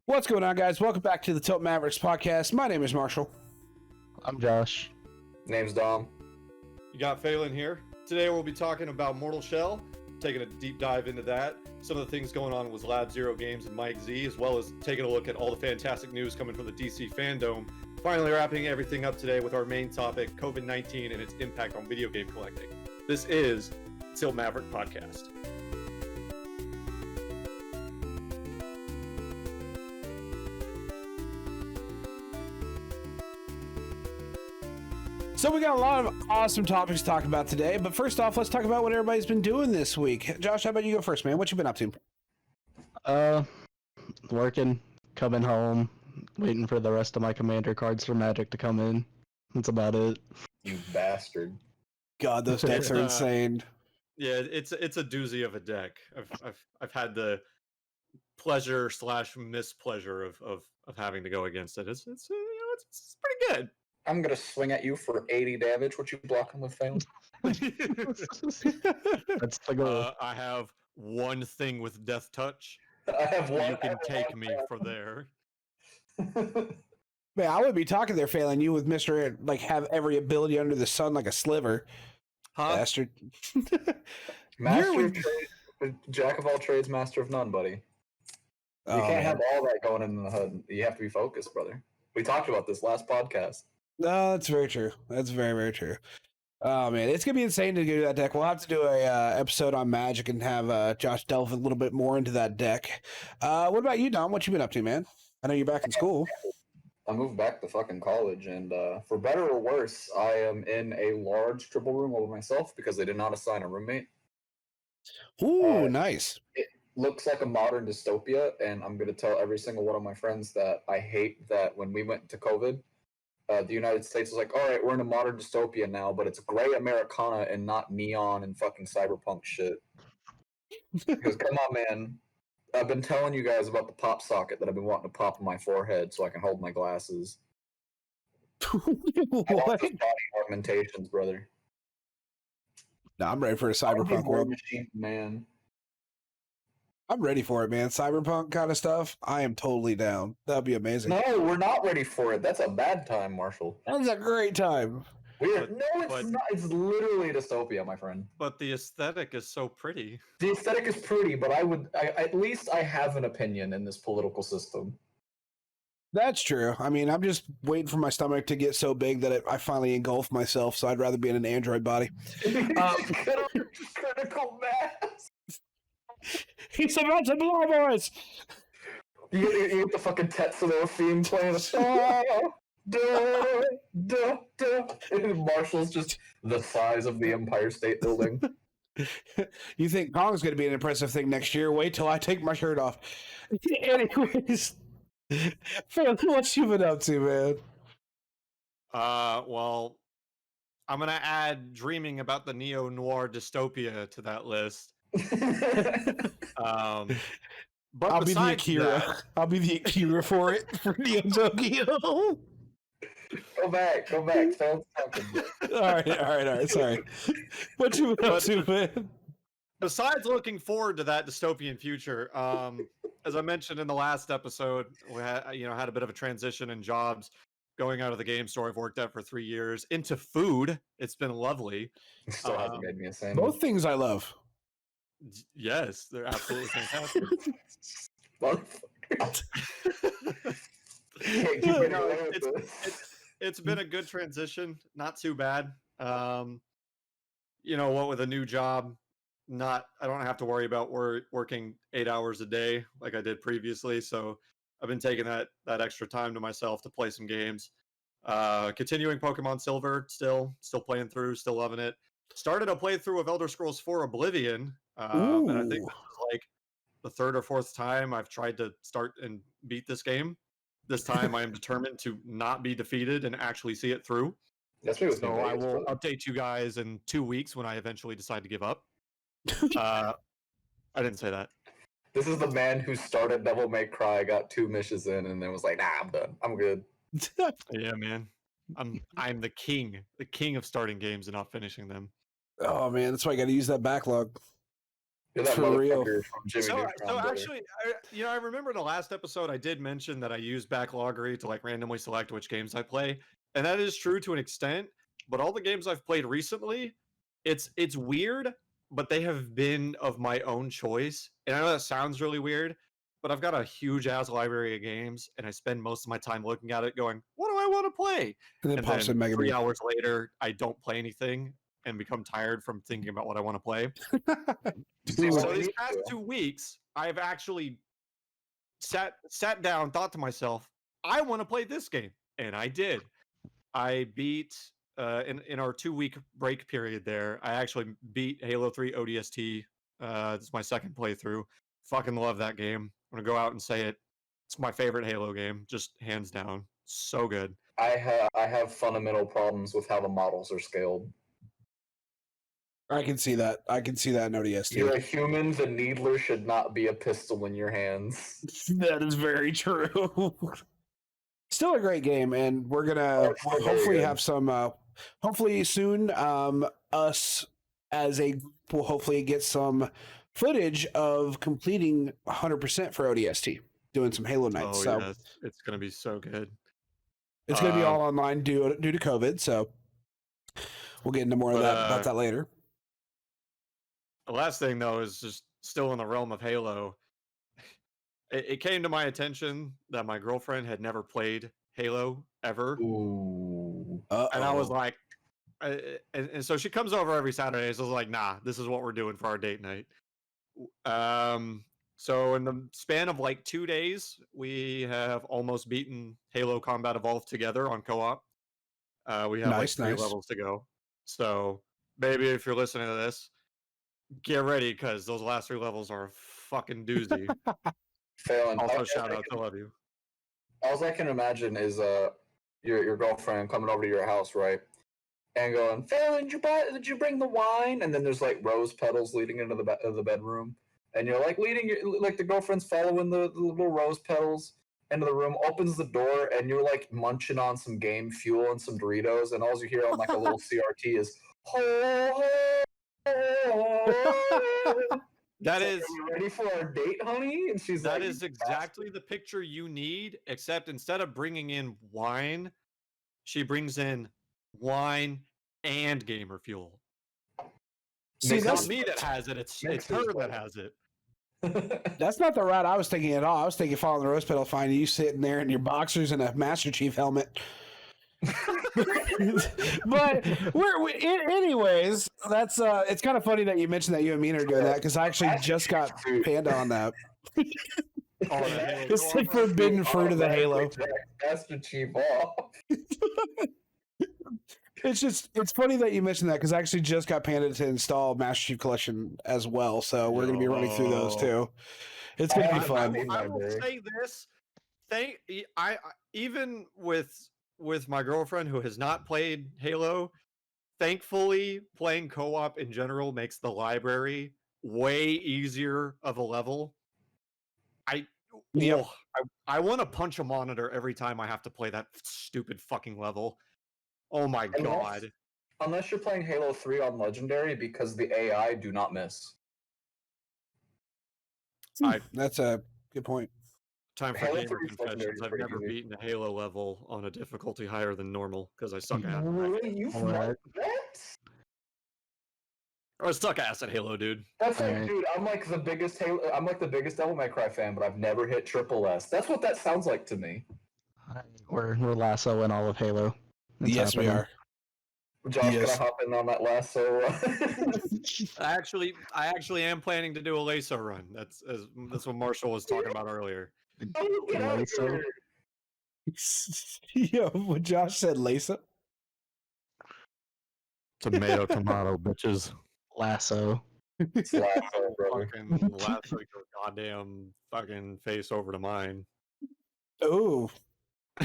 What's going on, guys? Welcome back to the Tilt Mavericks Podcast. My name is Marshall. I'm Josh. Name's Dom. You got Phelan here. Today we'll be talking about Mortal Shell, taking a deep dive into that, some of the things going on with Lab Zero Games and MikeZ, as well as taking a look at all the fantastic news coming from the DCfandome. Finally wrapping everything up today with our main topic, COVID-19 and its impact on video game collecting. This is Tilt Maverick Podcast. So we got a lot of awesome topics to talk about today, but first off, let's talk about what everybody's been doing this week. Josh, how about you go first, man? What you been up to? Working, coming home, waiting for the rest of my commander cards for Magic to come in. That's about it. You bastard. God, those decks are insane. Yeah, it's a doozy of a deck. I've had the pleasure / mispleasure of having to go against it. It's pretty good. I'm gonna swing at you for 80 damage. What you blocking with, Phelan? That's the goal. I have one thing with Death Touch. I have one. You can take me from there. Man, I would be talking there, Phelan. You with Mr. Like have every ability under the sun like a sliver. Huh? Bastard. Master of trades, jack of all trades, master of none, buddy. You can't have all that going in the hood. You have to be focused, brother. We talked about this last podcast. No, that's very true. That's very, very true. Oh man, it's gonna be insane to do that deck. We'll have to do a episode on Magic and have Josh delve a little bit more into that deck. What about you, Dom? What you been up to, man? I know you're back in school. I moved back to fucking college, and for better or worse, I am in a large triple room over myself because they did not assign a roommate. Ooh, nice. It looks like a modern dystopia, and I'm going to tell every single one of my friends that I hate that when we went to COVID, the United States was like, all right, we're in a modern dystopia now, but it's gray Americana and not neon and fucking cyberpunk shit. Because come on, man. I've been telling you guys about the pop socket that I've been wanting to pop on my forehead so I can hold my glasses. I want What? those body augmentations, brother. No, I'm ready for a I wanna be cyberpunk War world. Machine, man. I'm ready for it, man. Cyberpunk kind of stuff. I am totally down. That'd be amazing. No, we're not ready for it. That's a bad time, Marshall. That's a great time. No, it's not. It's literally dystopia, my friend. But the aesthetic is so pretty. The aesthetic is pretty, but at least I have an opinion in this political system. That's true. I mean, I'm just waiting for my stomach to get so big that I finally engulf myself. So I'd rather be in an android body. Critical mass. He's about to blow, boys. You get the fucking Tetsuo theme playing. And Marshall's just the size of the Empire State Building. You think Kong's going to be an impressive thing next year? Wait till I take my shirt off. Anyways, Phil, what you been up to, man? Well, I'm gonna add dreaming about the neo-noir dystopia to that list. But I'll be the besides Akira. that- I'll be the Akira for it for Neo Tokyo. Go back. Phone's talking. all right. Sorry. What you been up to, man? Besides looking forward to that dystopian future, as I mentioned in the last episode, we had a bit of a transition in jobs, going out of the game store I've worked at for 3 years into food. It's been lovely. Still hasn't made me a sandwich. Both things I love. Yes, they're absolutely fantastic. Motherfucker. Can't keep getting No, away with this. it's been a good transition, not too bad. What with a new job, I don't have to worry about working 8 hours a day like I did previously. So I've been taking that extra time to myself to play some games. Continuing Pokemon Silver, still playing through, still loving it. Started a playthrough of Elder Scrolls 4 Oblivion, and I think this is like the third or fourth time I've tried to start and beat this game. This time I am determined to not be defeated and actually see it through. That's what it was. So I will update you guys in 2 weeks when I eventually decide to give up. I didn't say that. This is the man who started Devil May Cry, got 2 missions in, and then was like, "Nah, I'm done. I'm good." Yeah, man. I'm the king of starting games and not finishing them. Oh man, that's why I got to use that backlog. You're that For real. motherfucker from Jimmy So Neutron, brother. actually, I remember the last episode I did mention that I use Backloggery to like randomly select which games I play, and that is true to an extent. But all the games I've played recently, it's weird, but they have been of my own choice. And I know that sounds really weird, but I've got a huge ass library of games, and I spend most of my time looking at it, going, "What do I want to play?" And then pops in Mega 3 Man. hours later, I don't play anything and become tired from thinking about what I want to play. See, So what we these need past to- 2 weeks, I've actually sat down, thought to myself, I want to play this game, and I did. I beat in our 2-week break period there. I actually beat Halo 3 ODST. This is my second playthrough. Fucking love that game. I'm gonna go out and say it. It's my favorite Halo game, just hands down. So good. I have fundamental problems with how the models are scaled. I can see that. I can see that in ODST. You're a human. The needler should not be a pistol in your hands. That is very true. Still a great game, and we're gonna very hopefully good. have some. Hopefully soon, us as a group will hopefully get some footage of completing 100% for ODST, doing some Halo nights. Oh so yes, it's gonna be so good. it's gonna be Um, all online due to COVID. So we'll get into more of But, that about that later. The last thing though is just still in the realm of Halo. It came to my attention that my girlfriend had never played Halo ever, Ooh. and I was like, and so she comes over every Saturday. So I was like, nah, this is what we're doing for our date night. So in the span of like 2 days, we have almost beaten Halo Combat Evolved together on co-op. We have Nice, like 3 nice. levels to go. So baby, if you're listening to this, get ready because those last 3 levels are a fucking doozy. Failing. Also, shout out to Love You. All I can imagine is your girlfriend coming over to your house, right? And going, Phelan, did you bring the wine? And then there's like rose petals leading into the bedroom, and you're like the girlfriend's following the little rose petals into the room, opens the door, and you're like munching on some game fuel and some Doritos, and all you hear on like a little CRT is ho, ho. That It's is like, are you ready for our date, honey? And she's that like, is exactly the picture you need, except instead of bringing in wine, she brings in wine and gamer fuel. See, It's not that's me that has it, it's Makes her sense, that though. has it. that's not the route I was thinking at all. I was thinking following the rose petal, finding you sitting there in your boxers and a Master Chief helmet. But anyways, that's it's kind of funny that you mentioned that you and me are doing that because I actually just got Panda on that. Oh, that Halo It's the co-op. forbidden fruit of the Halo. Master Chief off. It's funny that you mentioned that because I actually just got Panda to install Master Chief Collection as well, so we're gonna be running through those too. It's gonna be fun. I will say this. Even with my girlfriend who has not played Halo, thankfully playing co-op in general makes the library way easier of a level. Yep. I want to punch a monitor every time I have to play that stupid fucking level. Oh my god. Unless you're playing Halo 3 on Legendary, because the AI do not miss. That's a good point. Time for Halo gamer 3 is confessions. Legendary I've pretty never easy. beaten a Halo level on a difficulty higher than normal because I suck ass. Really? You've Alright. not that? I suck ass at Halo, dude. That's like, Alright. dude, I'm like the biggest Devil May Cry fan, but I've never hit triple S. That's what that sounds like to me. We're lassoing all of Halo. It's Yes, we happening. are. Josh, Yes. gonna hop in on that lasso. I actually am planning to do a lasso run. That's what Marshall was talking about earlier. Oh, get out of Lasso? here. Yo, what Josh said, Lisa. Tomato, bitches. Lasso. It's lasso, brother. Fucking lasso your goddamn fucking face over to mine. Oh,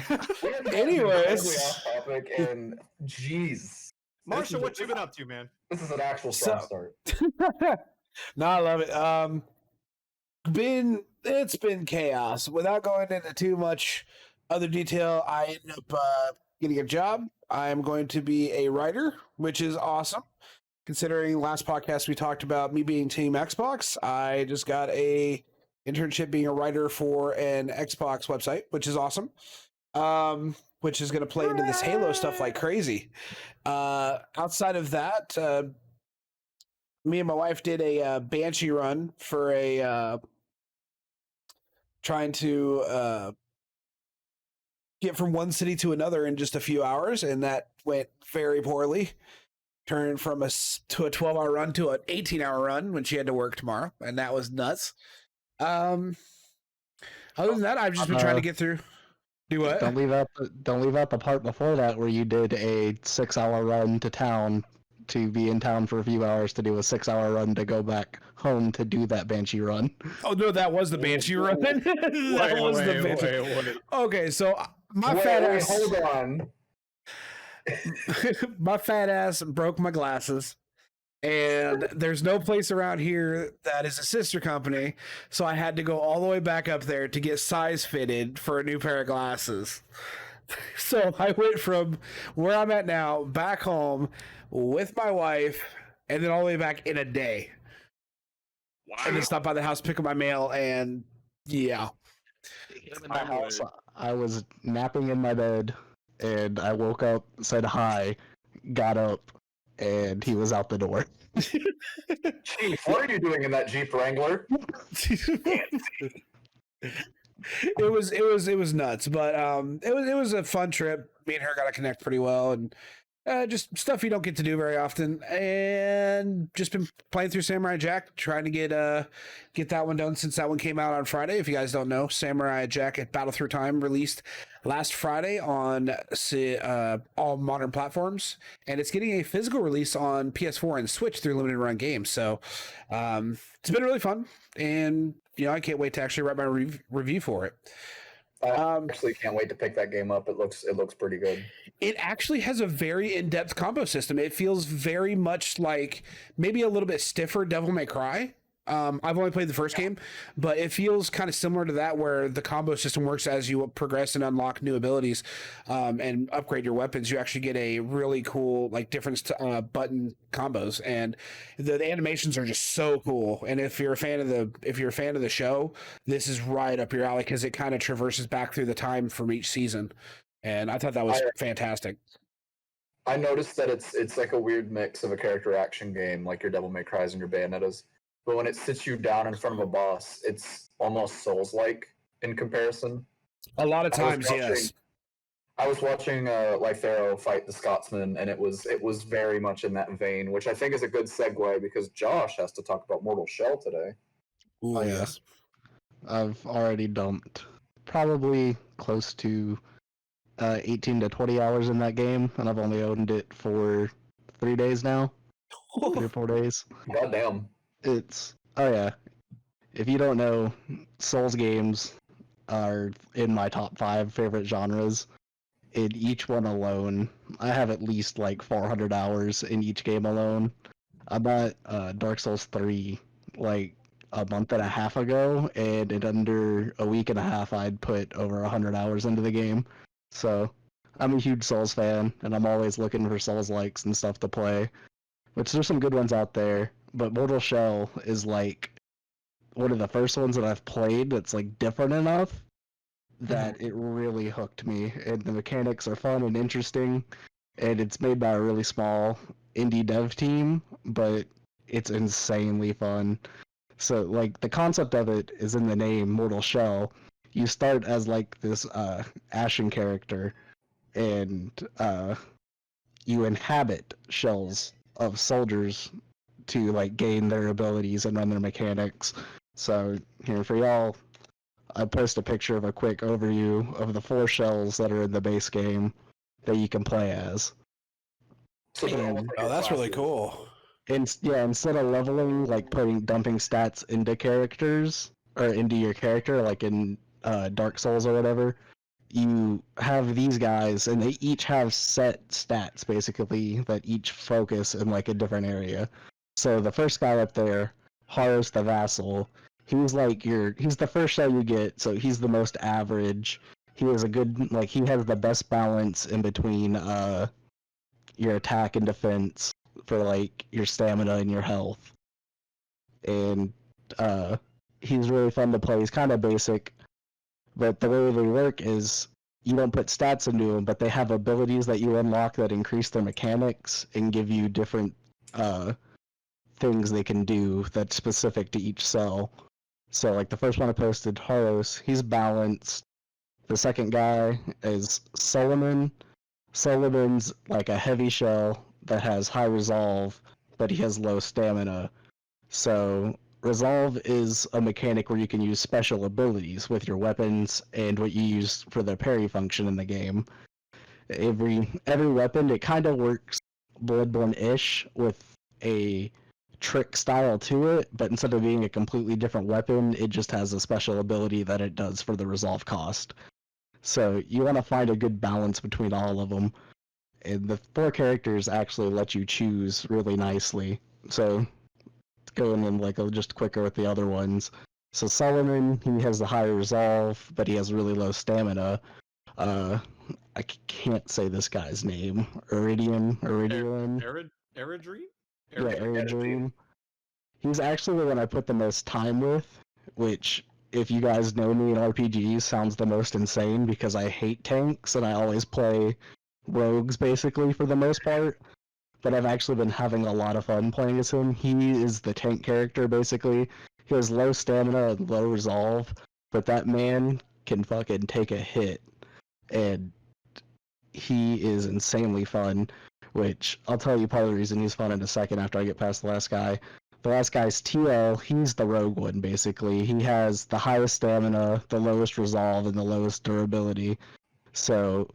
We're Anyways. incredibly off topic, and jeez, Marshall, what you been up to, man? this is an actual strong So- start. no, I love it. It's been chaos. Without going into too much other detail, I ended up getting a job. I am going to be a writer, which is awesome. considering last podcast we talked about me being Team Xbox, I just got a internship being a writer for an Xbox website, which is awesome. Which is going to play into this Halo stuff like crazy. Outside of that, me and my wife did a Banshee run for a trying to get from one city to another in just a few hours, and that went very poorly. Turned from a 12-hour run to an 18-hour run when she had to work tomorrow, and that was nuts. Other than that, I've just been trying to get through. Do what? Don't leave out the part before that where you did a 6-hour run to town to be in town for a few hours to do a 6-hour run to go back home to do that Banshee run. Oh no, that was the Banshee run. That was the Banshee. Okay, so my fat ass. Hold on. My fat ass broke my glasses, and there's no place around here that is a sister company, so I had to go all the way back up there to get size fitted for a new pair of glasses. So I went from where I'm at now back home with my wife, and then all the way back in a day. Wow. And then stop by the house, pick up my mail, and yeah. In my house, I was napping in my bed, and I woke up, said hi, got up, and he was out the door. Chief, what are you doing in that Jeep Wrangler? It was nuts, but it was a fun trip. Me and her got to connect pretty well, and just stuff you don't get to do very often, and just been playing through Samurai Jack, trying to get that one done since that one came out on Friday. If you guys don't know, Samurai Jack at Battle Through Time released last Friday on all modern platforms, and it's getting a physical release on PS4 and Switch through Limited Run Games. So it's been really fun, and I can't wait to actually write my review for it. I actually can't wait to pick that game up. It looks pretty good. It actually has a very in-depth combo system. It feels very much like maybe a little bit stiffer Devil May Cry. I've only played the first game, but it feels kind of similar to that, where the combo system works as you progress and unlock new abilities and upgrade your weapons. You actually get a really cool different button combos, and the animations are just so cool. And if you're a fan of the show, this is right up your alley, because it kind of traverses back through the time from each season, and I thought that was fantastic. I noticed that it's like a weird mix of a character action game, like your Devil May Cries and your Bayonettas. But when it sits you down in front of a boss, it's almost Souls-like in comparison. A lot of times, yes. I was watching Lythero fight the Scotsman, and it was very much in that vein, which I think is a good segue because Josh has to talk about Mortal Shell today. Ooh, oh, yes. I've already dumped probably close to 18 to 20 hours in that game, and I've only owned it for 3 days now. 3 or 4 days. Goddamn. Oh yeah. If you don't know, Souls games are in my top 5 favorite genres. In each one alone, I have at least 400 hours in each game alone. I bought Dark Souls 3 a month and a half ago, and in under a week and a half, I'd put over 100 hours into the game. So I'm a huge Souls fan, and I'm always looking for Souls-likes and stuff to play, which there's some good ones out there. But Mortal Shell is one of the first ones that I've played that's different enough that it really hooked me. And the mechanics are fun and interesting, and it's made by a really small indie dev team, but it's insanely fun. So the concept of it is in the name, Mortal Shell. You start as this Ashen character, and you inhabit shells of soldiers to gain their abilities and run their mechanics. So here for y'all, I post a picture of a quick overview of the 4 shells that are in the base game that you can play as. Oh, that's really cool. And yeah, instead of leveling, dumping stats into characters or into your character, like in Dark Souls or whatever, you have these guys, and they each have set stats basically that each focus in a different area. So the first guy up there, Horus the Vassal, he's he's the first shell you get, so he's the most average. He has a good, he has the best balance in between your attack and defense, for like your stamina and your health. And he's really fun to play. He's kind of basic, but the way they work is you don't put stats into them, but they have abilities that you unlock that increase their mechanics and give you different things they can do that's specific to each cell. So like the first one I posted, Haros, he's balanced. The second guy is Solomon. Solomon's like a heavy shell that has high resolve, but he has low stamina. So resolve is a mechanic where you can use special abilities with your weapons and what you use for the parry function in the game. Every weapon, it kind of works Bloodborne-ish with a trick style to it, but instead of being a completely different weapon, it just has a special ability that it does for the resolve cost. So you want to find a good balance between all of them. And the 4 characters actually let you choose really nicely. So going in like just quicker with the other ones. So Solomon, he has the higher resolve, but he has really low stamina. I can't say this guy's name. Eridream? Yeah, Eridream. He's actually the one I put the most time with, which, if you guys know me in RPGs, sounds the most insane because I hate tanks and I always play rogues basically for the most part. But I've actually been having a lot of fun playing as him. He is the tank character basically. He has low stamina and low resolve, but that man can fucking take a hit. And he is insanely fun, which I'll tell you part of the reason he's fun in a second after I get past the last guy. The last guy's TL, he's the rogue one, basically. He has the highest stamina, the lowest resolve, and the lowest durability. So,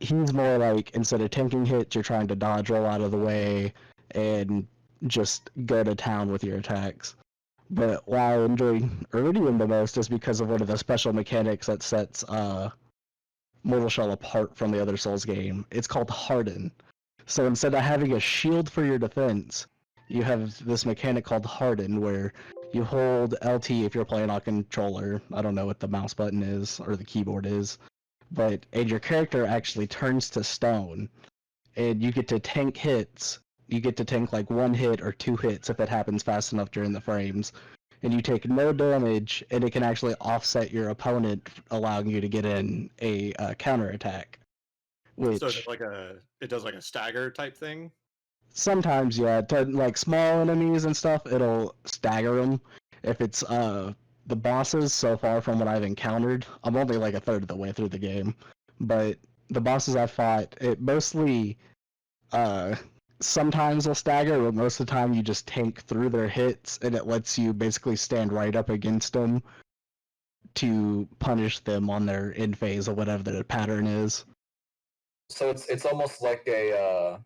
he's more like, instead of tanking hits, you're trying to dodge, roll out of the way, and just go to town with your attacks. But why I enjoy Iridium the most is because of one of the special mechanics that sets Mortal Shell apart from the other Souls game. It's called Harden. So instead of having a shield for your defense, you have this mechanic called Harden, where you hold LT if you're playing on controller. I don't know what the mouse button is or the keyboard is, and your character actually turns to stone, and you get to tank hits. You get to tank like 1 hit or 2 hits if it happens fast enough during the frames, and you take no damage, and it can actually offset your opponent, allowing you to get in a counterattack. Which, so it does like a stagger type thing? Sometimes, yeah. Like small enemies and stuff, it'll stagger them. If it's the bosses, so far from what I've encountered, I'm only like a third of the way through the game, but the bosses I fought, it mostly sometimes will stagger, but most of the time you just tank through their hits, and it lets you basically stand right up against them to punish them on their end phase or whatever their pattern is. So it's almost like a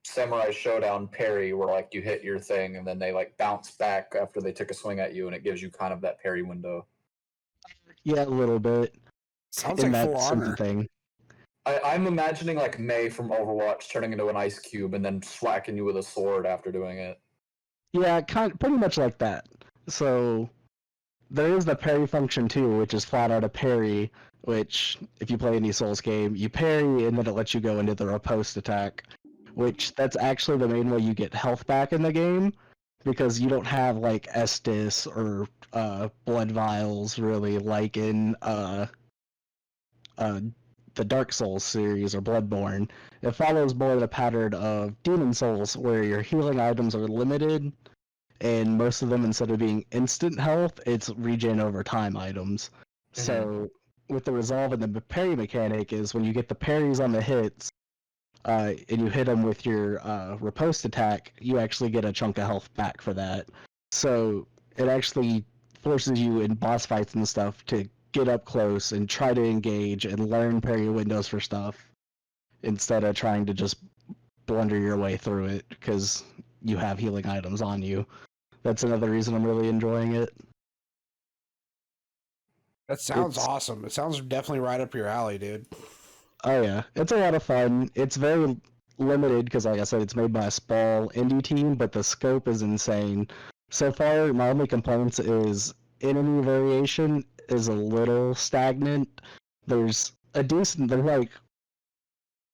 Samurai Showdown parry, where like you hit your thing and then they like bounce back after they took a swing at you, and it gives you kind of that parry window. Yeah, a little bit. Sounds like full armor. Thing. I'm imagining like Mei from Overwatch turning into an ice cube and then swacking you with a sword after doing it. Yeah, pretty much like that. So there is the parry function too, which is flat out a parry, which if you play any Souls game, you parry and then it lets you go into the riposte attack, which that's actually the main way you get health back in the game, because you don't have like Estus or blood vials really like in the Dark Souls series or Bloodborne. It follows more the pattern of Demon Souls, where your healing items are limited, and most of them, instead of being instant health, it's regen over time items. Mm-hmm. So with the resolve and the parry mechanic is when you get the parries on the hits, and you hit them with your riposte attack, you actually get a chunk of health back for that. So it actually forces you in boss fights and stuff to get up close and try to engage and learn parry windows for stuff, instead of trying to just blunder your way through it because you have healing items on you. That's another reason I'm really enjoying it. That sounds awesome. It sounds definitely right up your alley, dude. Oh yeah, it's a lot of fun. It's very limited because, like I said, it's made by a small indie team, but the scope is insane. So far, my only complaints is enemy variation is a little stagnant. There's like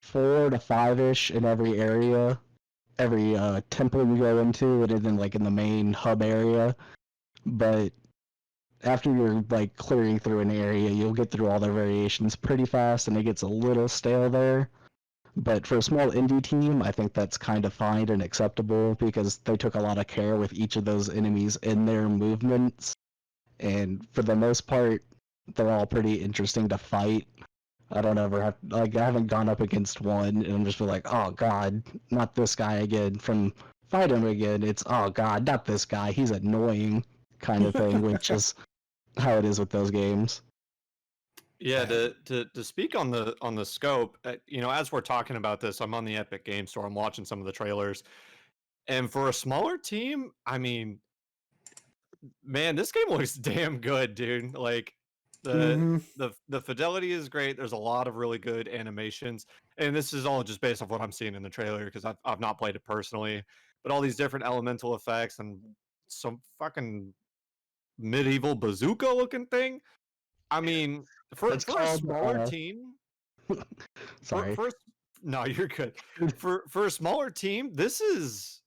4 to 5-ish in every area, every temple you go into, and then like in the main hub area. But after you're like clearing through an area, you'll get through all the variations pretty fast, and it gets a little stale there. But for a small indie team, I think that's kind of fine and acceptable because they took a lot of care with each of those enemies in their movements. And for the most part, they're all pretty interesting to fight. I don't ever have, like, I haven't gone up against one and I'm just like, oh god, not this guy again. From fight him again, it's, oh god, not this guy, he's annoying kind of thing, which is how it is with those games. Yeah, to speak on the scope, as we're talking about this, I'm on the Epic Game Store. I'm watching some of the trailers, and for a smaller team, I mean, man, this game looks damn good, dude. Like the fidelity is great. There's a lot of really good animations, and this is all just based off what I'm seeing in the trailer because I've not played it personally, but all these different elemental effects and some fucking medieval bazooka looking thing. I mean, for a smaller team, Sorry. No, you're good. For a smaller team, this is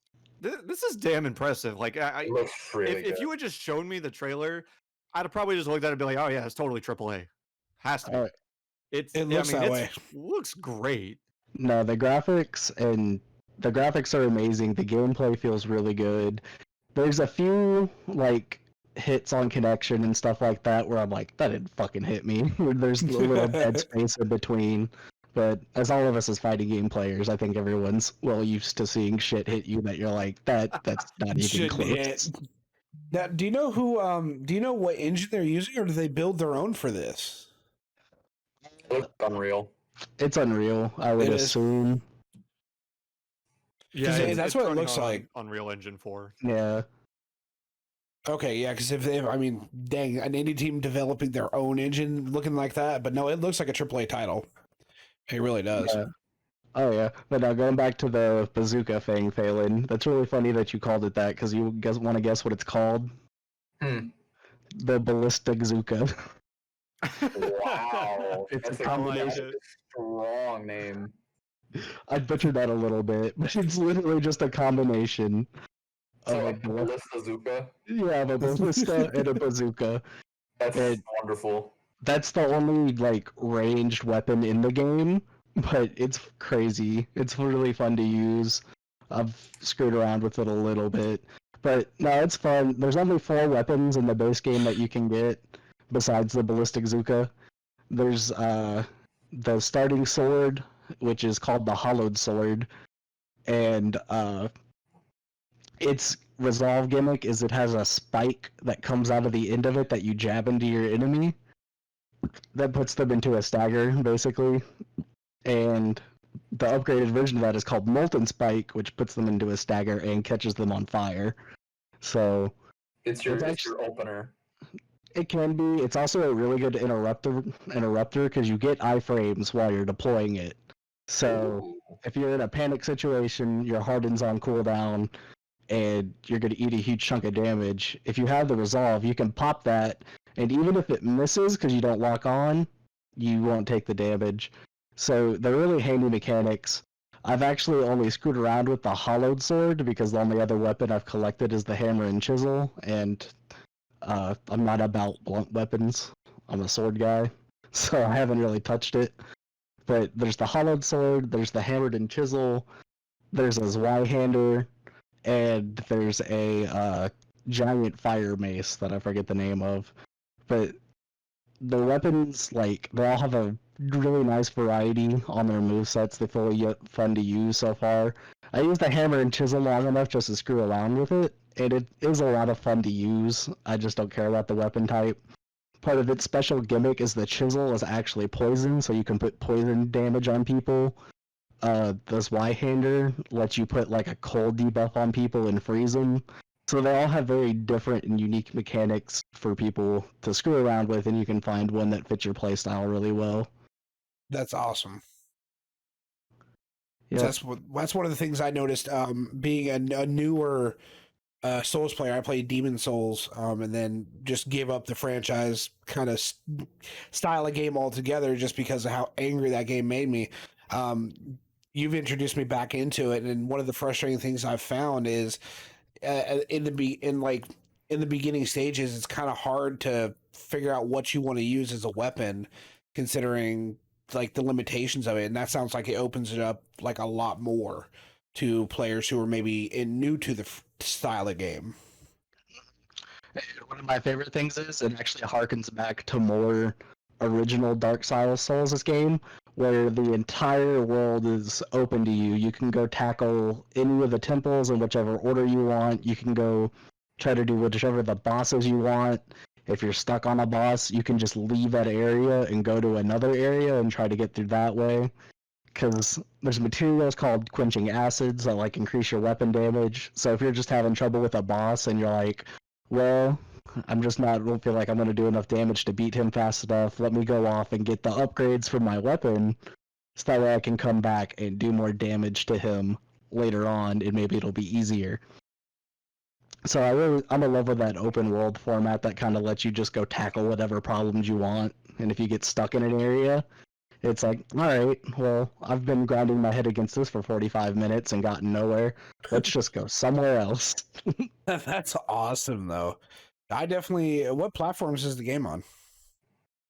damn impressive. Like, if you had just shown me the trailer, I'd have probably just looked at it and be like, oh yeah, it's totally AAA. Has to be. It looks that way. Looks great. No, the graphics are amazing. The gameplay feels really good. There's a few like hits on connection and stuff like that where I'm like, that didn't fucking hit me. There's a little dead space in between. But as all of us as fighting game players, I think everyone's well used to seeing shit hit you that you're like, that's not even close. Now, do you know what engine they're using, or do they build their own for this? It's Unreal. It's Unreal, I would assume. Yeah, that's what it looks like. Unreal Engine 4. Yeah. Okay, yeah, because I mean, dang, an indie team developing their own engine looking like that, but no, it looks like a AAA title. It really does. Yeah. Oh yeah, but now going back to the bazooka thing, Phelan, that's really funny that you called it that because you want to guess what it's called? The ballistic Zooka. Wow, It's a combination. Strong name. I butchered that a little bit, but it's literally just a combination. So like a ballista Zooka? Yeah, a ballista and a bazooka. That's wonderful. That's the only like ranged weapon in the game, but it's crazy. It's really fun to use. I've screwed around with it a little bit, but no, it's fun. There's only 4 weapons in the base game that you can get besides the ballistic Zooka. There's the starting sword, which is called the hollowed sword, and its resolve gimmick is it has a spike that comes out of the end of it that you jab into your enemy that puts them into a stagger, basically. And the upgraded version of that is called Molten Spike, which puts them into a stagger and catches them on fire. So it's your opener. It can be. It's also a really good interrupter because you get iframes while you're deploying it. So if you're in a panic situation, your harden's on cooldown, and you're going to eat a huge chunk of damage. If you have the resolve, you can pop that, and even if it misses because you don't lock on, you won't take the damage. So they're really handy mechanics. I've actually only screwed around with the hollowed sword because the only other weapon I've collected is the hammer and chisel, and I'm not about blunt weapons. I'm a sword guy, so I haven't really touched it. But there's the hollowed sword, there's the hammered and chisel, there's a Zweihander, and there's a giant fire mace that I forget the name of. But the weapons, like, they all have a really nice variety on their movesets. They feel fun to use so far. I used the hammer and chisel long enough just to screw around with it, and it is a lot of fun to use. I just don't care about the weapon type. Part of its special gimmick is the chisel is actually poison, so you can put poison damage on people. The Zweihander lets you put like a cold debuff on people and freeze them. So they all have very different and unique mechanics for people to screw around with, and you can find one that fits your playstyle really well. That's awesome. Yeah. That's one of the things I noticed. Being a newer Souls player, I played Demon Souls, and then just gave up the franchise kind of style of game altogether, just because of how angry that game made me. You've introduced me back into it, and one of the frustrating things I've found is in the beginning stages, it's kind of hard to figure out what you want to use as a weapon, considering like the limitations of it. And that sounds like it opens it up like a lot more to players who are maybe new to the style of game. One of my favorite things is it actually harkens back to more original Dark Souls game, where the entire world is open to you. You can go tackle any of the temples in whichever order you want. You can go try to do whichever the bosses you want. If you're stuck on a boss, you can just leave that area and go to another area and try to get through that way. Because there's materials called quenching acids that like increase your weapon damage. So if you're just having trouble with a boss and you're like, well, I don't feel like I'm going to do enough damage to beat him fast enough. Let me go off and get the upgrades for my weapon, so that way I can come back and do more damage to him later on, and maybe it'll be easier. So I'm in love with that open world format that kind of lets you just go tackle whatever problems you want. And if you get stuck in an area, it's like, all right, well, I've been grinding my head against this for 45 minutes and gotten nowhere. Let's just go somewhere else. That's awesome, though. What platforms is the game on?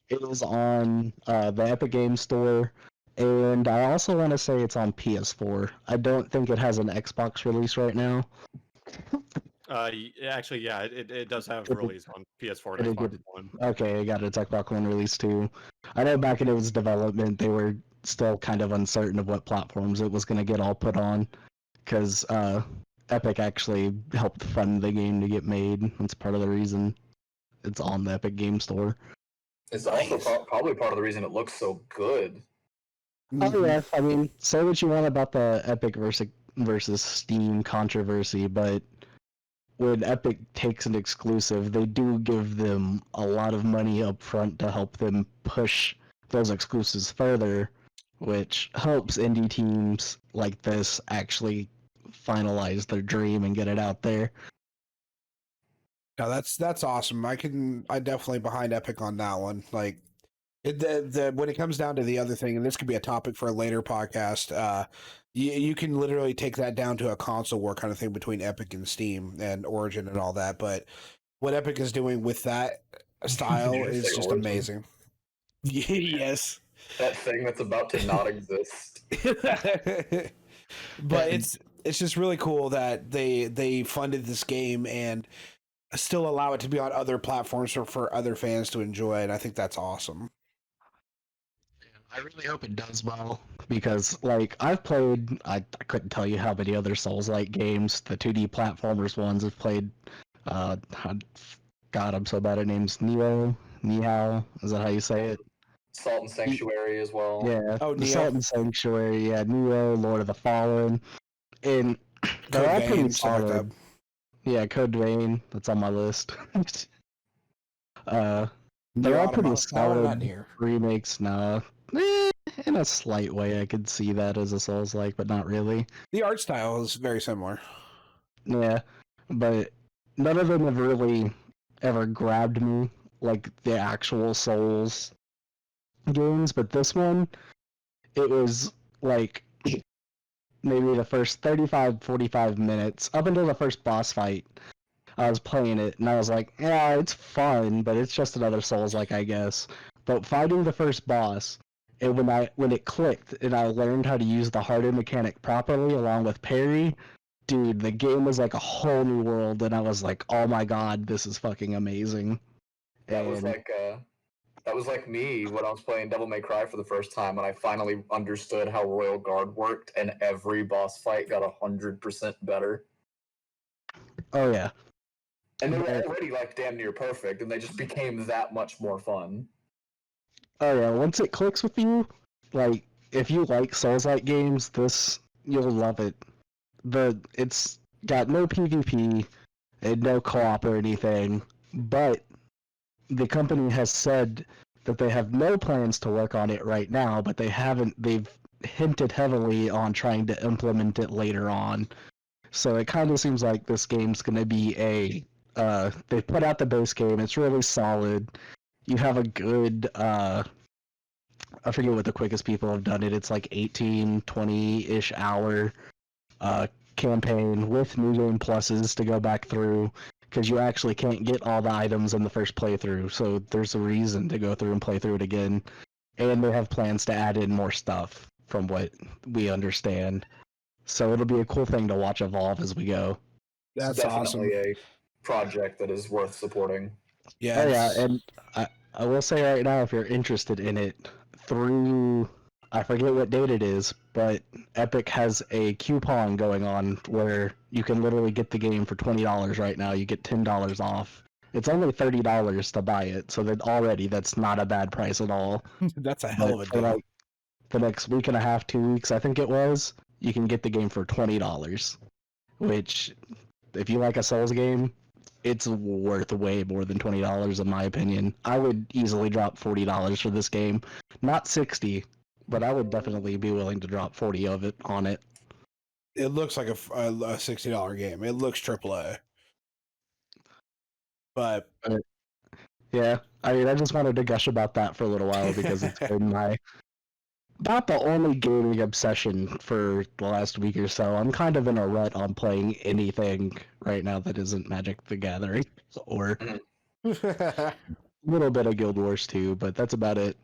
It is on the Epic Games Store, and I also want to say it's on PS4. I don't think it has an Xbox release right now. Actually, yeah, it does have a release on PS4 and Xbox One. Okay, it got its Xbox One release too. I know back in its development, they were still kind of uncertain of what platforms it was going to get all put on, because Epic actually helped fund the game to get made. That's part of the reason it's on the Epic Game Store. It's also probably part of the reason it looks so good. Oh yeah, I mean, say what you want about the Epic versus Steam controversy, but when Epic takes an exclusive, they do give them a lot of money up front to help them push those exclusives further, which helps indie teams like this actually finalize their dream and get it out there. No, that's awesome. I definitely behind Epic on that one. Like when it comes down to the other thing, and this could be a topic for a later podcast, you can literally take that down to a console war kind of thing between Epic and Steam and Origin and all that. But what Epic is doing with that style is just Origin. Amazing. Yes. That thing that's about to not exist. But it's just really cool that they funded this game and still allow it to be on other platforms for other fans to enjoy, and I think that's awesome. I really hope it does well, because like I've played, I couldn't tell you how many other Souls-like games, the 2D platformers ones I've played. God, I'm so bad at names. Nihao, is that how you say it? Salt and Sanctuary as well. Yeah. Oh, Salt and Sanctuary. Yeah, Nihao, Lord of the Fallen, and they're all pretty solid. Yeah, Code Vein. That's on my list. They're all pretty solid remakes now. In a slight way, I could see that as a Souls-like, but not really. The art style is very similar. Yeah, but none of them have really ever grabbed me like the actual Souls games. But this one, it was like maybe the first 35-45 minutes, up until the first boss fight, I was playing it, and I was like, yeah, it's fun, but it's just another Souls-like, I guess. But fighting the first boss, and when it clicked, and I learned how to use the hardened mechanic properly, along with parry, dude, the game was like a whole new world, and I was like, oh my god, this is fucking amazing. That was like me when I was playing Devil May Cry for the first time, and I finally understood how Royal Guard worked, and every boss fight got 100% better. Oh yeah. And they were already like damn near perfect, and they just became that much more fun. Oh yeah, once it clicks with you, like if you like Souls-like games, you'll love it. It's got no PvP and no co-op or anything, but the company has said that they have no plans to work on it right now, but they've hinted heavily on trying to implement it later on. So it kind of seems like this game's going to be they put out the base game, it's really solid. You have a good I forget what the quickest people have done it. It's like 18, 20-ish hour campaign with new game pluses to go back through, because you actually can't get all the items in the first playthrough, so there's a reason to go through and play through it again. And they have plans to add in more stuff, from what we understand. So it'll be a cool thing to watch evolve as we go. It's That's awesome. definitely a project that is worth supporting. Yeah. Oh yeah, and I will say right now, if you're interested in it, through, I forget what date it is, but Epic has a coupon going on where you can literally get the game for $20 right now. You get $10 off. It's only $30 to buy it, so that already that's not a bad price at all. That's a hell of a But for deal. like the next week and a half, 2 weeks, I think it was, you can get the game for $20, which, if you like a Souls game, it's worth way more than $20 in my opinion. I would easily drop $40 for this game. Not 60, but I would definitely be willing to drop 40 of it on it. It looks like a $60 game. It looks AAA. But yeah, I mean, I just wanted to gush about that for a little while because it's been my about the only gaming obsession for the last week or so. I'm kind of in a rut on playing anything right now that isn't Magic the Gathering or a little bit of Guild Wars 2, but that's about it.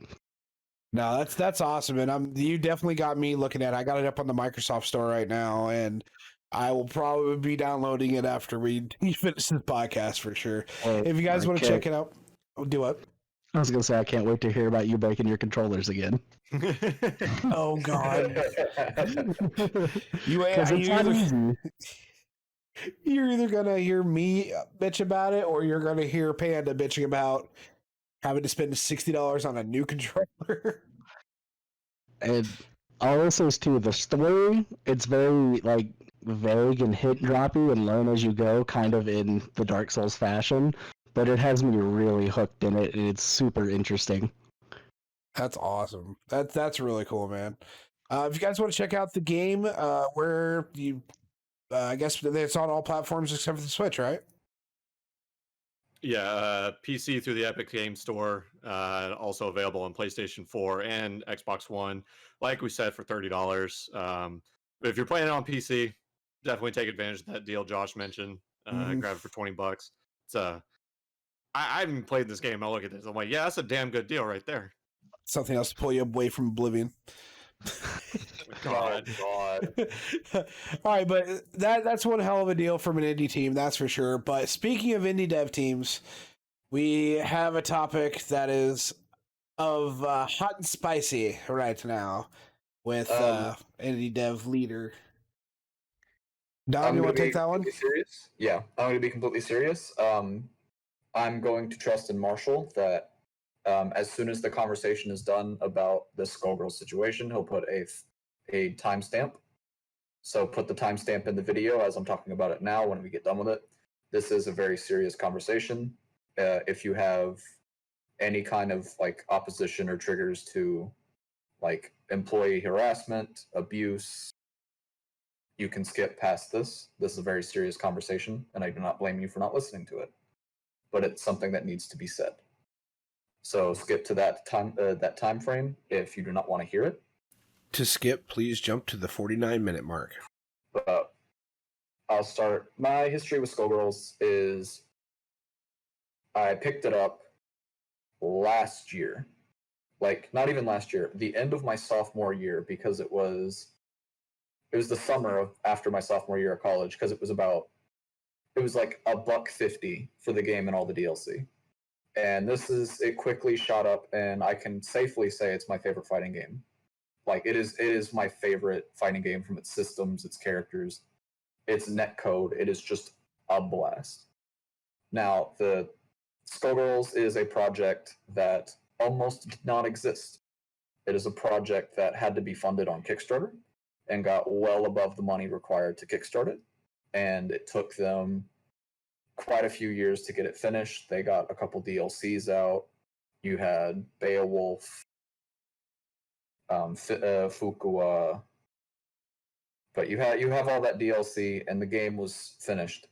No, that's awesome, and you definitely got me looking at it. I got it up on the Microsoft Store right now, and I will probably be downloading it after we finish this podcast for sure. If you guys want to check it out, do what? I was gonna say I can't wait to hear about you breaking your controllers again. Oh God! You're either gonna hear me bitch about it, or you're gonna hear Panda bitching about having to spend $60 on a new controller. And also too, the story, it's very like vague and hint droppy and learn as you go, kind of in the Dark Souls fashion, but it has me really hooked in it, and it's super interesting. That's awesome. That's really cool, man. If you guys want to check out the game, where you, I guess it's on all platforms except for the Switch, right? Yeah, PC through the Epic Game Store, also available on PlayStation 4 and Xbox One. Like we said, for $30. But if you're playing it on PC, definitely take advantage of that deal Josh mentioned. Grab it for $20. It's I haven't played this game. I look at this, I'm like, yeah, that's a damn good deal right there. Something else to pull you away from oblivion. God. All right, but that's one hell of a deal from an indie team, that's for sure. But speaking of indie dev teams, we have a topic that is of hot and spicy right now with indie dev leader. Don, you want to take that one? Serious? Yeah, I'm going to be completely serious. I'm going to trust in Marshall that as soon as the conversation is done about the Skullgirl situation, he'll put a timestamp. So put the timestamp in the video as I'm talking about it now when we get done with it. This is a very serious conversation. If you have any kind of like opposition or triggers to like employee harassment, abuse, you can skip past this. This is a very serious conversation, and I do not blame you for not listening to it. But it's something that needs to be said. So skip to that time frame if you do not want to hear it. To skip, please jump to the 49-minute mark. I'll start. My history with Skullgirls is I picked it up last year. Like, not even last year, the end of my sophomore year, because it was the summer after my sophomore year of college, because it was like $150 for the game and all the DLC. And it quickly shot up, and I can safely say it's my favorite fighting game. Like, it is my favorite fighting game from its systems, its characters, its netcode. It is just a blast. Now, the Skullgirls is a project that almost did not exist. It is a project that had to be funded on Kickstarter and got well above the money required to kickstart it. And it took them quite a few years to get it finished. They got a couple DLCs out. You had Beowulf, Fukua, but you have all that DLC, and the game was finished.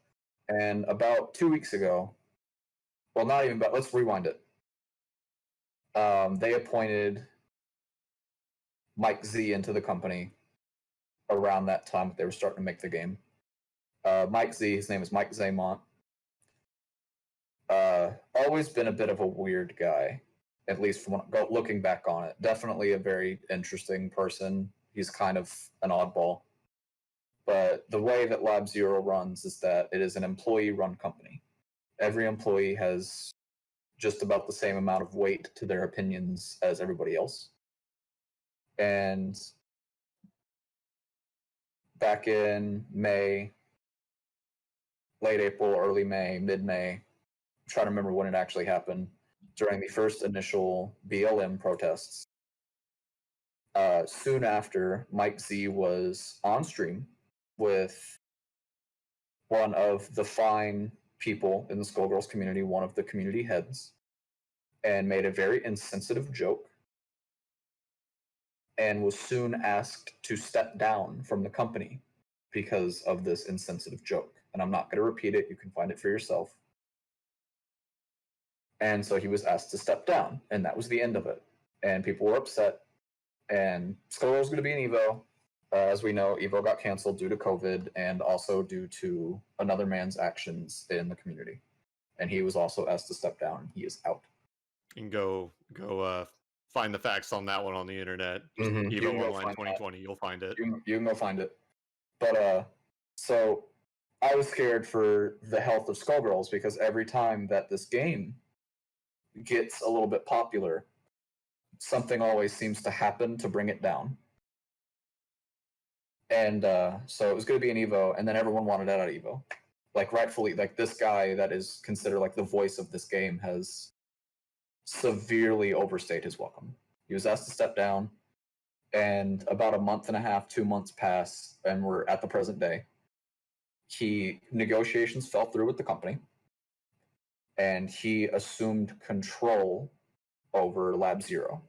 And about 2 weeks ago, well, not even, but let's rewind it. They appointed MikeZ into the company around that time they were starting to make the game. MikeZ, his name is Mike Zamont. Always been a bit of a weird guy, at least from looking back on it. Definitely a very interesting person. He's kind of an oddball. But the way that Lab Zero runs is that it is an employee-run company. Every employee has just about the same amount of weight to their opinions as everybody else. And back in May, late April, early May, mid-May, I'm trying to remember when it actually happened, during the first initial BLM protests. Soon after, MikeZ was on stream with one of the fine people in the Skullgirls community, one of the community heads, and made a very insensitive joke, and was soon asked to step down from the company because of this insensitive joke. And I'm not going to repeat it. You can find it for yourself. And so he was asked to step down, and that was the end of it. And people were upset. And Skullgirls was going to be an Evo. As we know, Evo got canceled due to COVID and also due to another man's actions in the community. And he was also asked to step down. He is out. And go find the facts on that one on the internet. Mhm. You can Evo go Online find 2020, you'll find it. You can go find it. But so I was scared for the health of Skullgirls because every time that this game gets a little bit popular, something always seems to happen to bring it down. And so it was going to be an Evo, and then everyone wanted out of Evo. Like, rightfully, like, this guy that is considered like the voice of this game has severely overstayed his welcome. He was asked to step down, and about a month and a half, 2 months pass, and we're at the present day. Negotiations fell through with the company, and he assumed control over Lab Zero.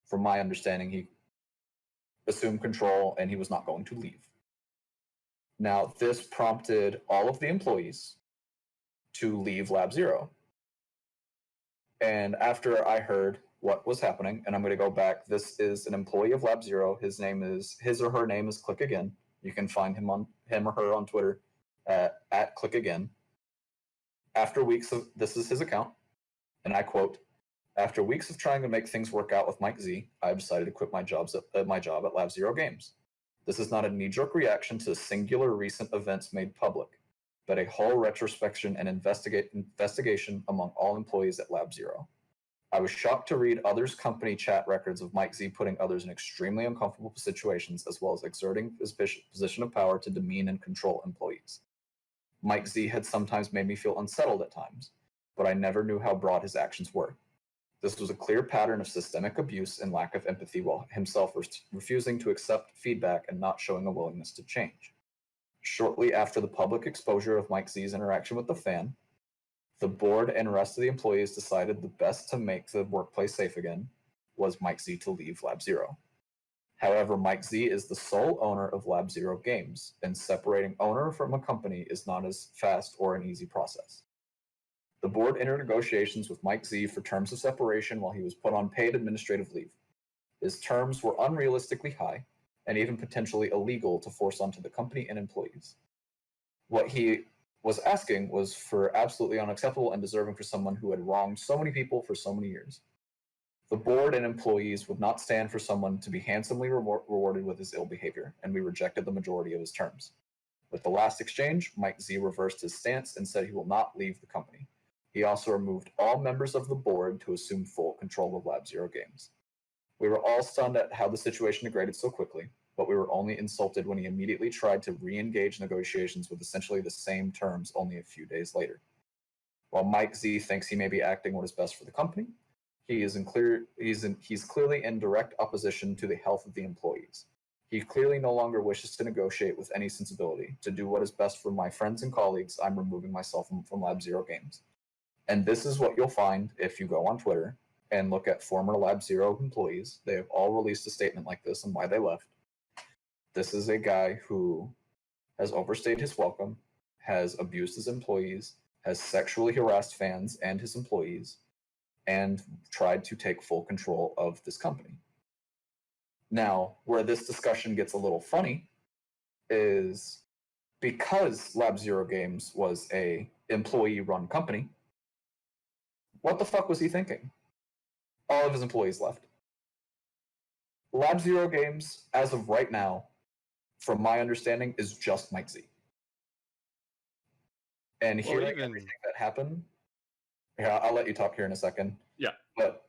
From my understanding, he assumed control and he was not going to leave. Now, this prompted all of the employees to leave Lab Zero. And after I heard what was happening, and I'm going to go back, this is an employee of Lab Zero. His or her name is Click Again. You can find him or her on Twitter at Click Again. After weeks of, this is his account, and I quote, "After weeks of trying to make things work out with MikeZ, I decided to quit my job at Lab Zero Games. This is not a knee-jerk reaction to singular recent events made public, but a whole retrospection and investigation among all employees at Lab Zero. I was shocked to read others' company chat records of MikeZ putting others in extremely uncomfortable situations, as well as exerting his position of power to demean and control employees. MikeZ had sometimes made me feel unsettled at times, but I never knew how broad his actions were. This was a clear pattern of systemic abuse and lack of empathy, while himself refusing to accept feedback and not showing a willingness to change. Shortly after the public exposure of MikeZ's interaction with the fan, the board and rest of the employees decided the best to make the workplace safe again was MikeZ to leave Lab Zero. However, MikeZ is the sole owner of Lab Zero Games, and separating owner from a company is not as fast or an easy process. The board entered negotiations with MikeZ for terms of separation while he was put on paid administrative leave. His terms were unrealistically high and even potentially illegal to force onto the company and employees. What he was asking was for absolutely unacceptable and deserving for someone who had wronged so many people for so many years. The board and employees would not stand for someone to be handsomely rewarded with his ill behavior, and we rejected the majority of his terms. With the last exchange, MikeZ reversed his stance and said he will not leave the company. He also removed all members of the board to assume full control of Lab Zero Games. We were all stunned at how the situation degraded so quickly, but we were only insulted when he immediately tried to re-engage negotiations with essentially the same terms only a few days later. While MikeZ thinks he may be acting what is best for the company, he's clearly in direct opposition to the health of the employees. He clearly no longer wishes to negotiate with any sensibility. To do what is best for my friends and colleagues, I'm removing myself from Lab Zero Games. And this is what you'll find if you go on Twitter and look at former Lab Zero employees. They have all released a statement like this and why they left. This is a guy who has overstayed his welcome, has abused his employees, has sexually harassed fans and his employees, and tried to take full control of this company. Now, where this discussion gets a little funny is because Lab Zero Games was a employee-run company, what the fuck was he thinking? All of his employees left. Lab Zero Games, as of right now, from my understanding, is just MikeZ. And hearing everything that happened, yeah, I'll let you talk here in a second. Yeah. But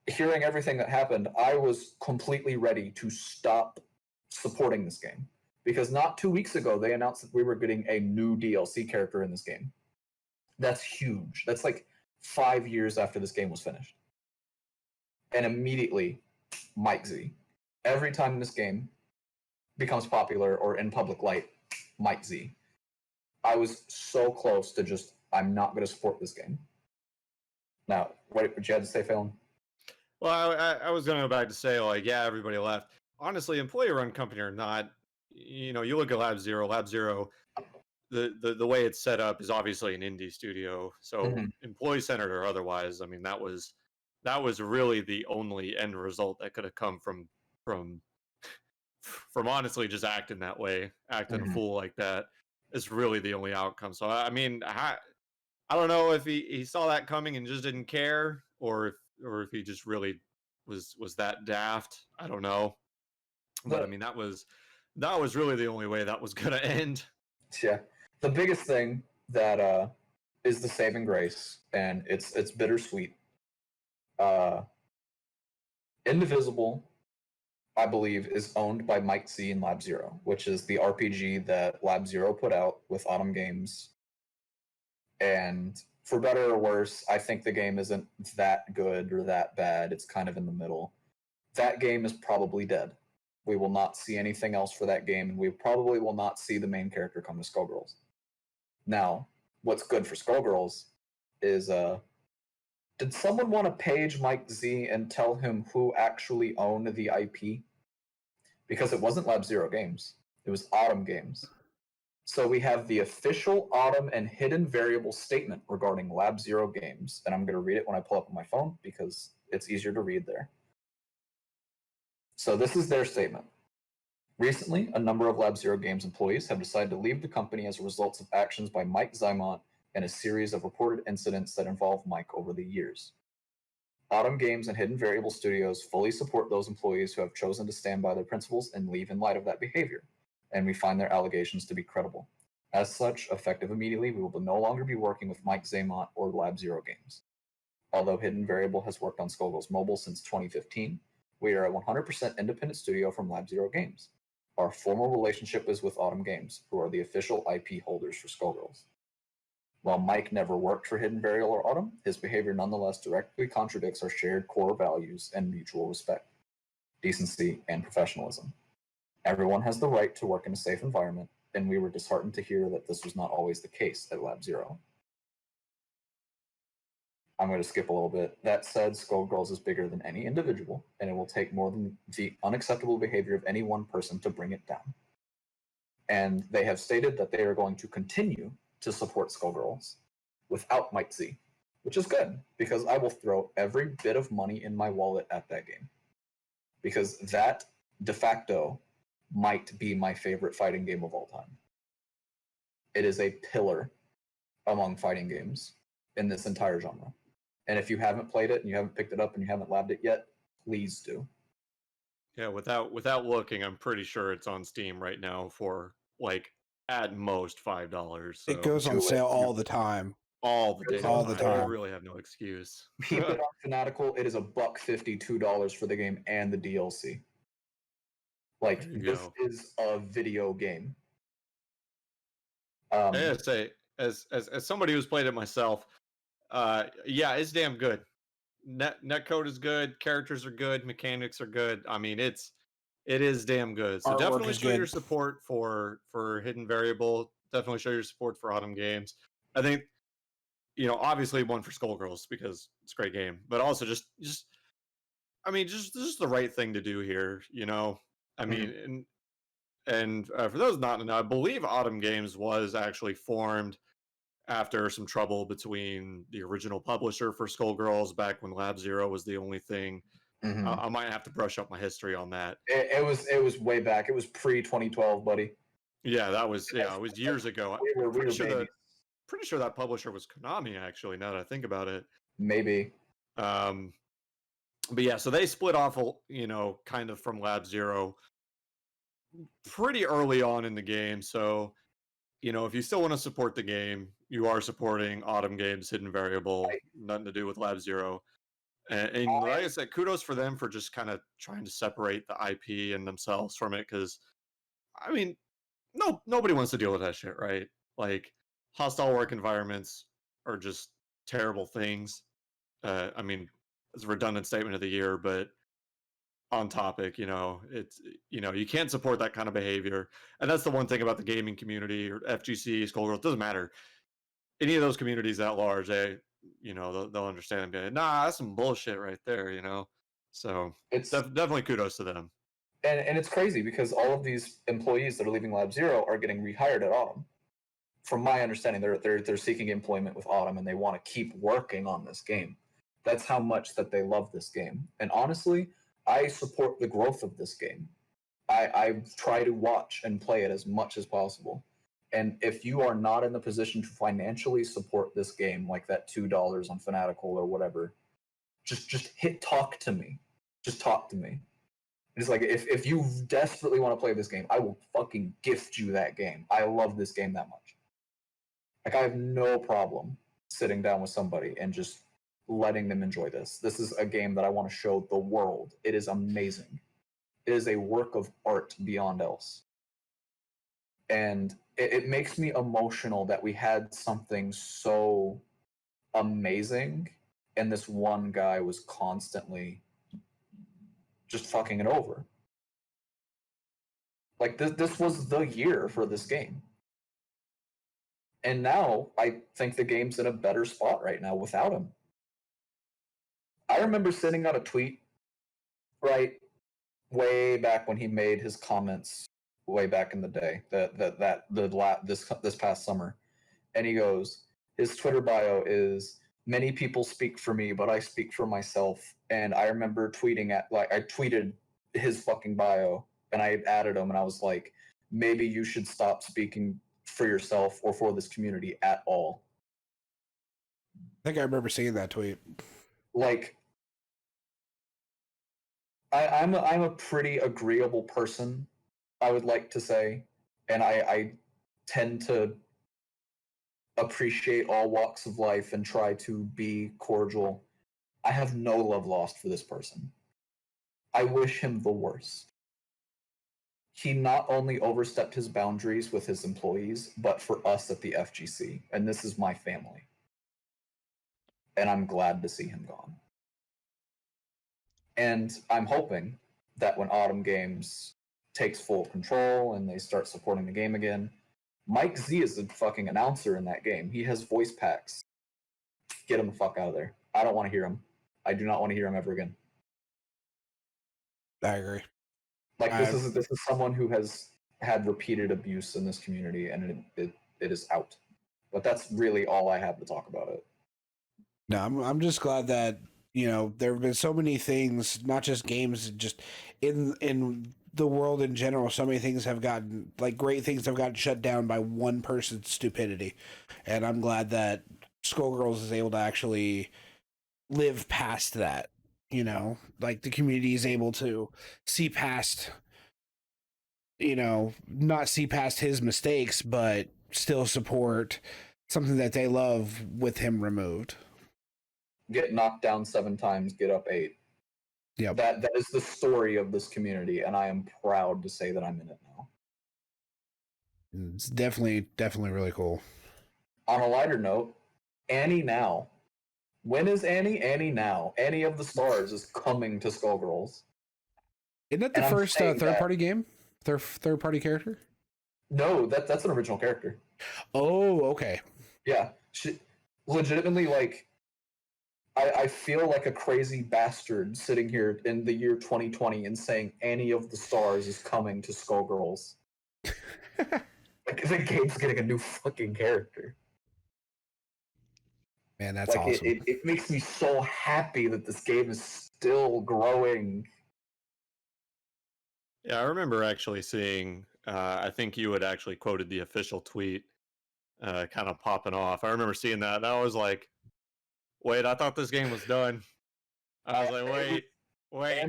hearing everything that happened, I was completely ready to stop supporting this game. Because not 2 weeks ago, they announced that we were getting a new DLC character in this game. That's huge. That's like 5 years after this game was finished. And immediately, MikeZ. Every time this game becomes popular or in public light, MikeZ. I was so close to just, I'm not going to support this game. Now, what you had to say, Phelan? Well, I was going to go back to say, like, yeah, everybody left. Honestly, employee-run company or not, you know, you look at Lab Zero, the way it's set up is obviously an indie studio. So employee-centered or otherwise, I mean, that was really the only end result that could have come from honestly just acting that way, acting a fool like that. Is really the only outcome. So I mean, I don't know if he saw that coming and just didn't care, or if he just really was that daft. I don't know. But I mean, that was really the only way that was gonna end. Yeah, the biggest thing that is the saving grace, and it's bittersweet. Indivisible, I believe, is owned by MikeZ and Lab Zero, which is the RPG that Lab Zero put out with Autumn Games. And for better or worse, I think the game isn't that good or that bad. It's kind of in the middle. That game is probably dead. We will not see anything else for that game, and we probably will not see the main character come to Skullgirls. Now, what's good for Skullgirls is, did someone want to page MikeZ and tell him who actually owned the IP? Because it wasn't Lab Zero Games. It was Autumn Games. So we have the official Autumn and Hidden Variable statement regarding Lab Zero Games. And I'm going to read it when I pull up on my phone because it's easier to read there. So this is their statement. Recently, a number of Lab Zero Games employees have decided to leave the company as a result of actions by MikeZ and a series of reported incidents that involve Mike over the years. Autumn Games and Hidden Variable Studios fully support those employees who have chosen to stand by their principles and leave in light of that behavior, and we find their allegations to be credible. As such, effective immediately, we will no longer be working with MikeZ or Lab Zero Games. Although Hidden Variable has worked on Skullgirls Mobile since 2015, we are a 100% independent studio from Lab Zero Games. Our formal relationship is with Autumn Games, who are the official IP holders for Skullgirls. While Mike never worked for Hidden Variable or Autumn, his behavior nonetheless directly contradicts our shared core values and mutual respect, decency, and professionalism. Everyone has the right to work in a safe environment, and we were disheartened to hear that this was not always the case at Lab Zero. I'm going to skip a little bit. That said, Skullgirls is bigger than any individual, and it will take more than the unacceptable behavior of any one person to bring it down. And they have stated that they are going to continue to support Skullgirls without MikeZ, which is good, because I will throw every bit of money in my wallet at that game. Because that, de facto, might be my favorite fighting game of all time. It is a pillar among fighting games in this entire genre. And if you haven't played it and you haven't picked it up and you haven't labbed it yet, please do. Yeah, without looking, I'm pretty sure it's on Steam right now for like at most $5. So It goes on sale all the time. All the day, all the time. I really have no excuse. Keep it on Fanatical. It is $1.50, $2 for the game and the DLC. Like, this is a video game. I gotta say, as somebody who's played it myself, yeah, it's damn good. Netcode is good, characters are good, mechanics are good. I mean, it is damn good. So definitely show your support for Hidden Variable. Definitely show your support for Autumn Games. I think, you know, obviously one for Skullgirls because it's a great game, but also just I mean, just the right thing to do here. You know, I mean, and for those not to know, I believe Autumn Games was actually formed after some trouble between the original publisher for Skullgirls back when Lab Zero was the only thing Mhm. I might have to brush up my history on that. It was way back. It was pre 2012, buddy. Yeah, it was years ago. We were Pretty babies. sure that publisher was Konami, actually, now that I think about it. Maybe. But yeah, so they split off, kind of from Lab Zero pretty early on in the game. So, if you still want to support the game, you are supporting Autumn Games Hidden Variable, nothing to do with Lab Zero. And like I said, kudos for them for just kind of trying to separate the IP and themselves from it. Because, I mean, nobody wants to deal with that shit, right? Like, hostile work environments are just terrible things. I mean, it's a redundant statement of the year, but on topic, it's, you can't support that kind of behavior. And that's the one thing about the gaming community or FGC, Skullgirls, doesn't matter. Any of those communities at large, they'll understand and be like, nah, that's some bullshit right there, So It's definitely kudos to them. and it's crazy because all of these employees that are leaving Lab Zero are getting rehired at Autumn. From my understanding, they're seeking employment with Autumn and they want to keep working on this game. That's how much that they love this game. And honestly, I support the growth of this game. I try to watch and play it as much as possible. And if you are not in the position to financially support this game, like that $2 on Fanatical or whatever, just hit talk to me. Just talk to me. It's like if you desperately want to play this game, I will fucking gift you that game. I love this game that much. Like, I have no problem sitting down with somebody and just letting them enjoy this. This is a game that I want to show the world. It is amazing. It is a work of art beyond else. And it makes me emotional that we had something so amazing and this one guy was constantly just fucking it over. Like, this was the year for this game. And now I think the game's in a better spot right now without him. I remember sending out a tweet, right, way back when he made his comments way back in the day, this past summer. And he goes, his Twitter bio is, many people speak for me, but I speak for myself. And I remember I tweeted his fucking bio and I added him and I was like, maybe you should stop speaking for yourself or for this community at all. I think I remember seeing that tweet. Like, I'm a pretty agreeable person, I would like to say, and I tend to appreciate all walks of life and try to be cordial. I have no love lost for this person. I wish him the worst. He not only overstepped his boundaries with his employees, but for us at the FGC, and this is my family. And I'm glad to see him gone. And I'm hoping that when Autumn Games takes full control and they start supporting the game again, MikeZ is a fucking announcer in that game. He has voice packs. Get him the fuck out of there. I don't want to hear him. I do not want to hear him ever again. I agree. Like, this is someone who has had repeated abuse in this community, and it is out. But that's really all I have to talk about it. No, I'm just glad that, there have been so many things, not just games, just in the world in general. So many things have gotten, like, great things have gotten shut down by one person's stupidity, and I'm glad that Skullgirls is able to actually live past that. Like, the community is able to see past, not see past his mistakes, but still support something that they love with him removed. Get knocked down 7 times, get up 8. Yeah, that is the story of this community, and I am proud to say that I'm in it now. it's definitely really cool. On a lighter note, Annie now. When is Annie? Annie now. Annie of the Stars is coming to Skullgirls. Isn't that the first third-party game? Third-party character? No, that's an original character. Oh, okay. Yeah, she legitimately, like, I feel like a crazy bastard sitting here in the year 2020 and saying Annie of the Stars is coming to Skullgirls. Like, the game's getting a new fucking character. Man, that's like, awesome. It makes me so happy that this game is still growing. Yeah, I remember actually seeing, I think you had actually quoted the official tweet kind of popping off. I remember seeing that. And I was like, wait, I thought this game was done. I was like, wait.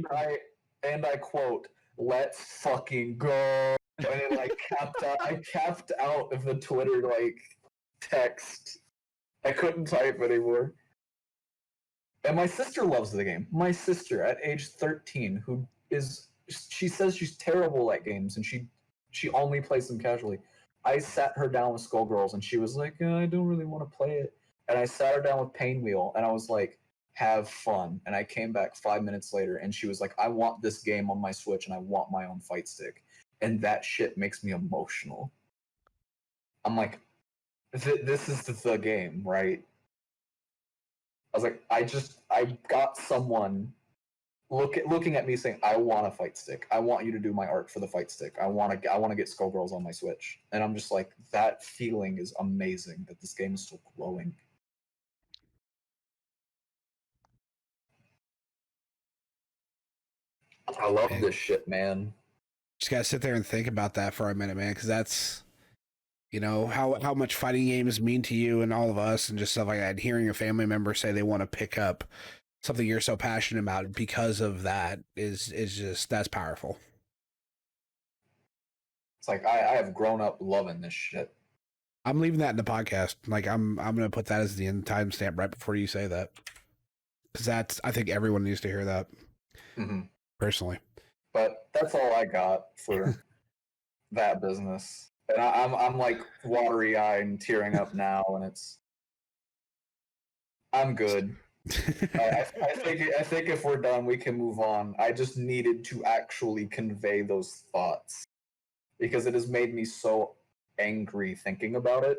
And I quote, "Let's fucking go." And it like I capped out of the Twitter like text. I couldn't type anymore. And my sister loves the game. My sister at age 13, she says she's terrible at games and she only plays them casually. I sat her down with Skullgirls and she was like, I don't really want to play it. And I sat her down with Painwheel and I was like, have fun. And I came back 5 minutes later and she was like, I want this game on my Switch and I want my own fight stick. And that shit makes me emotional. I'm like, this is the game, right? I was like, I got someone looking at me saying, I want a fight stick. I want you to do my art for the fight stick. I want to get Skullgirls on my Switch. And I'm just like, that feeling is amazing that this game is still growing. I love this shit, man. Just gotta sit there and think about that for a minute, man, because that's, how much fighting games mean to you and all of us and just stuff like that. Hearing a family member say they want to pick up something you're so passionate about because of that is just, that's powerful. It's like I have grown up loving this shit. I'm leaving that in the podcast. Like I'm gonna put that as the end timestamp right before you say that, because I think everyone needs to hear that. Mm-hmm. Personally. But that's all I got for that business. And I'm like watery eyed and tearing up now, and I'm good. I think if we're done, we can move on. I just needed to actually convey those thoughts because it has made me so angry thinking about it.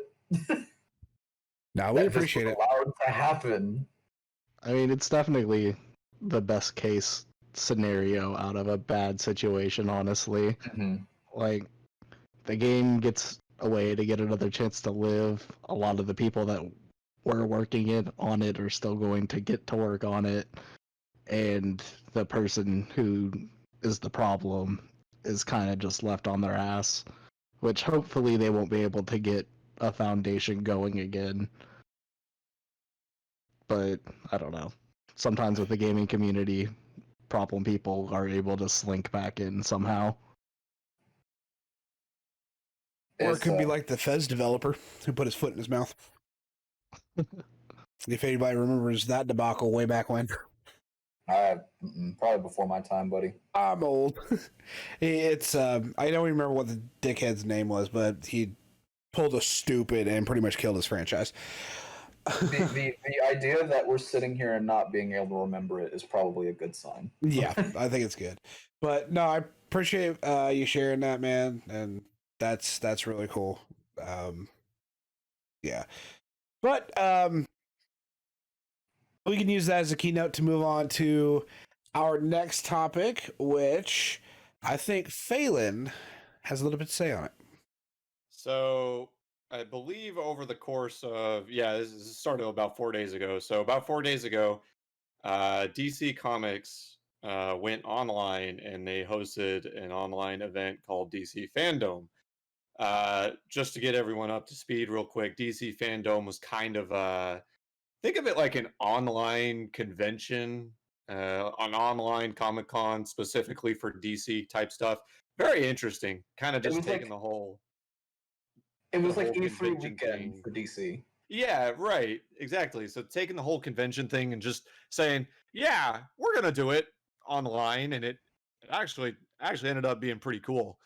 No, we appreciate it. Allowed to happen. I mean, it's definitely the best case scenario out of a bad situation, honestly. Mm-hmm. Like, the game gets a way to get another chance to live. A lot of the people that were working on it are still going to get to work on it, and the person who is the problem is kind of just left on their ass, which hopefully they won't be able to get a foundation going again. But I don't know. Sometimes with the gaming community, problem people are able to slink back in somehow. Or it could be like the Fez developer who put his foot in his mouth. If anybody remembers that debacle way back when. Probably before my time, buddy. I'm old. It's I don't remember what the dickhead's name was, but he pulled a stupid and pretty much killed his franchise. The idea that we're sitting here and not being able to remember it is probably a good sign. Yeah, I think it's good. But no, I appreciate you sharing that, man, and that's really cool. Yeah. But we can use that as a keynote to move on to our next topic, which I think Phelan has a little bit to say on it. So I believe over the course of, this started about 4 days ago. So about 4 days ago, DC Comics went online and they hosted an online event called DCfandome. Just to get everyone up to speed real quick, DCfandome was kind of think of it like an online convention, an online Comic-Con specifically for DC type stuff. Very interesting. Kind of just taking the whole... It was like E3 weekend for DC. Yeah, right. Exactly. So taking the whole convention thing and just saying, yeah, we're going to do it online. And it actually ended up being pretty cool.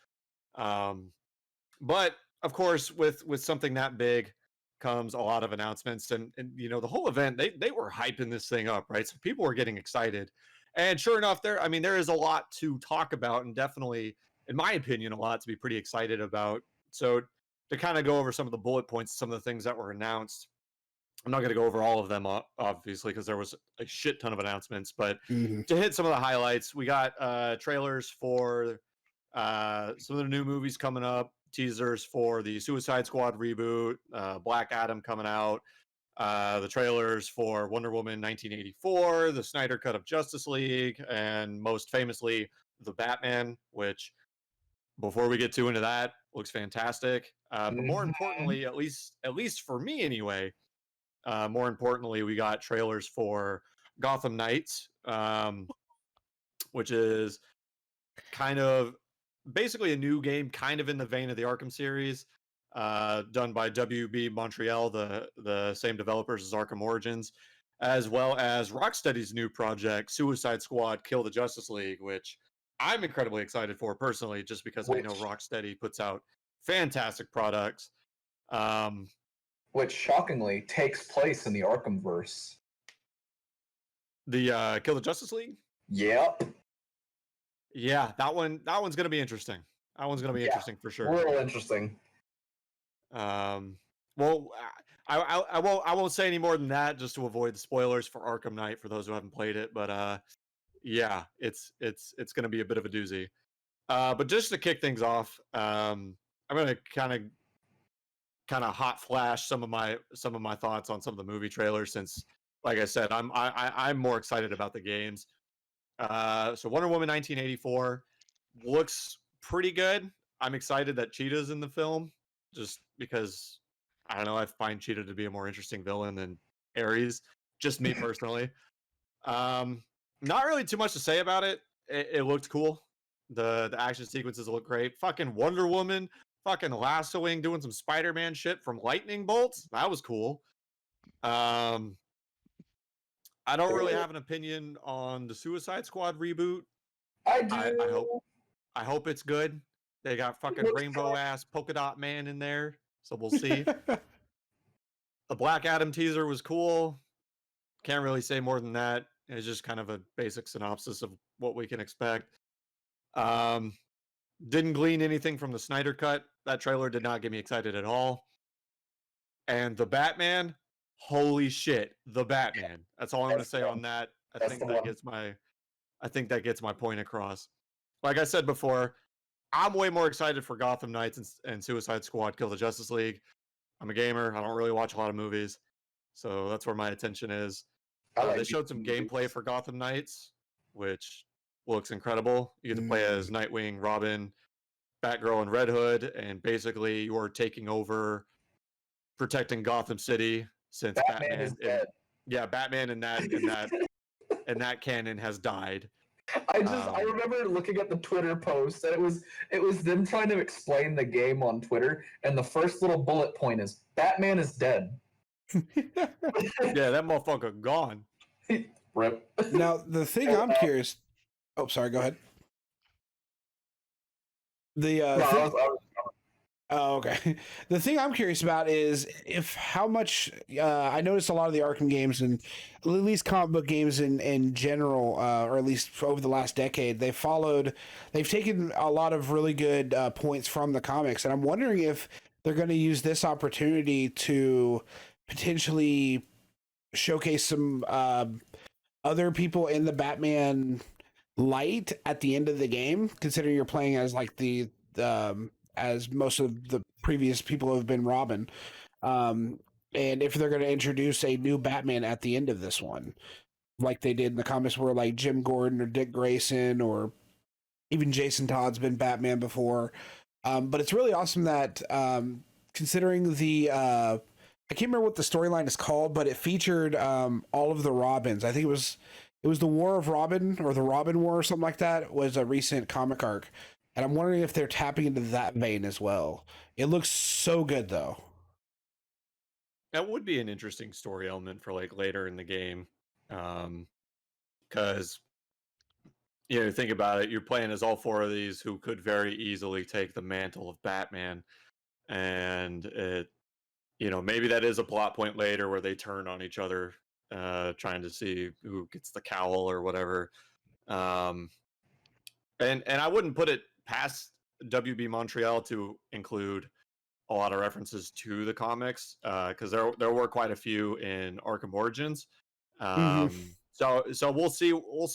But of course, with something that big comes a lot of announcements, and the whole event, they were hyping this thing up, right? So people were getting excited, and sure enough, there is a lot to talk about, and definitely, in my opinion, a lot to be pretty excited about. So to kind of go over some of the bullet points, some of the things that were announced, I'm not going to go over all of them, obviously, because there was a shit ton of announcements, but to hit some of the highlights, we got trailers for some of the new movies coming up, teasers for the Suicide Squad reboot, Black Adam coming out, the trailers for Wonder Woman 1984, the Snyder Cut of Justice League, and most famously, The Batman, which, before we get too into that, looks fantastic. But more importantly, at least for me anyway, more importantly, we got trailers for Gotham Knights, which is kind of basically a new game, kind of in the vein of the Arkham series, done by WB Montreal, the same developers as Arkham Origins, as well as Rocksteady's new project, Suicide Squad: Kill the Justice League, which I'm incredibly excited for personally, just because I know Rocksteady puts out fantastic products. Which shockingly takes place in the Arkhamverse. The Kill the Justice League? Yep. Yeah, that one's gonna be interesting. That one's gonna be interesting for sure. Real interesting. Well, I won't say any more than that, just to avoid the spoilers for Arkham Knight for those who haven't played it. But yeah, it's gonna be a bit of a doozy. But just to kick things off, I'm gonna kind of hot flash some of my thoughts on some of the movie trailers, since, like I said, I'm more excited about the games. So Wonder Woman 1984 looks pretty good. I'm excited that Cheetah's in the film, just because, I don't know, I find Cheetah to be a more interesting villain than Ares, just me personally. Not really too much to say about it. It looked cool. The action sequences look great. Fucking Wonder Woman fucking lassoing, doing some Spider-Man shit from lightning bolts. That was cool. I don't really have an opinion on the Suicide Squad reboot. I do. I hope it's good. They got fucking rainbow ass polka dot man in there, so we'll see. The Black Adam teaser was cool. Can't really say more than that. It's just kind of a basic synopsis of what we can expect. Didn't glean anything from the Snyder Cut. That trailer did not get me excited at all. And the Batman, holy shit, the Batman. That's all I'm going to say on that. I think that gets my point across. Like I said before, I'm way more excited for Gotham Knights and Suicide Squad: Kill the Justice League. I'm a gamer. I don't really watch a lot of movies, so that's where my attention is. They showed some gameplay for Gotham Knights, which looks incredible. You get to play as Nightwing, Robin, Batgirl, and Red Hood, and basically you're taking over, protecting Gotham City, since Batman is dead. Yeah, Batman in that canon has died. I remember looking at the Twitter post, and it was them trying to explain the game on Twitter, and the first little bullet point is Batman is dead. Yeah, that motherfucker gone. Rip. Now the thing I'm curious. Oh, sorry. Go ahead. Oh, okay. The thing I'm curious about is how much I noticed a lot of the Arkham games, and at least comic book games in general, or at least over the last decade, they've taken a lot of really good points from the comics, and I'm wondering if they're going to use this opportunity to potentially showcase some other people in the Batman light at the end of the game, considering you're playing as like as most of the previous people have been Robin. And if they're going to introduce a new Batman at the end of this one, like they did in the comics where like Jim Gordon or Dick Grayson or even Jason Todd's been Batman before. But it's really awesome that considering I can't remember what the storyline is called, but it featured all of the Robins. I think it was the War of Robin, or the Robin War or something like that. It was a recent comic arc. And I'm wondering if they're tapping into that vein as well. It looks so good, though. That would be an interesting story element for like later in the game. Because, think about it. You're playing as all four of these who could very easily take the mantle of Batman. And maybe that is a plot point later where they turn on each other, trying to see who gets the cowl or whatever. And I wouldn't put it past WB Montreal to include a lot of references to the comics, because there were quite a few in Arkham Origins. So we'll see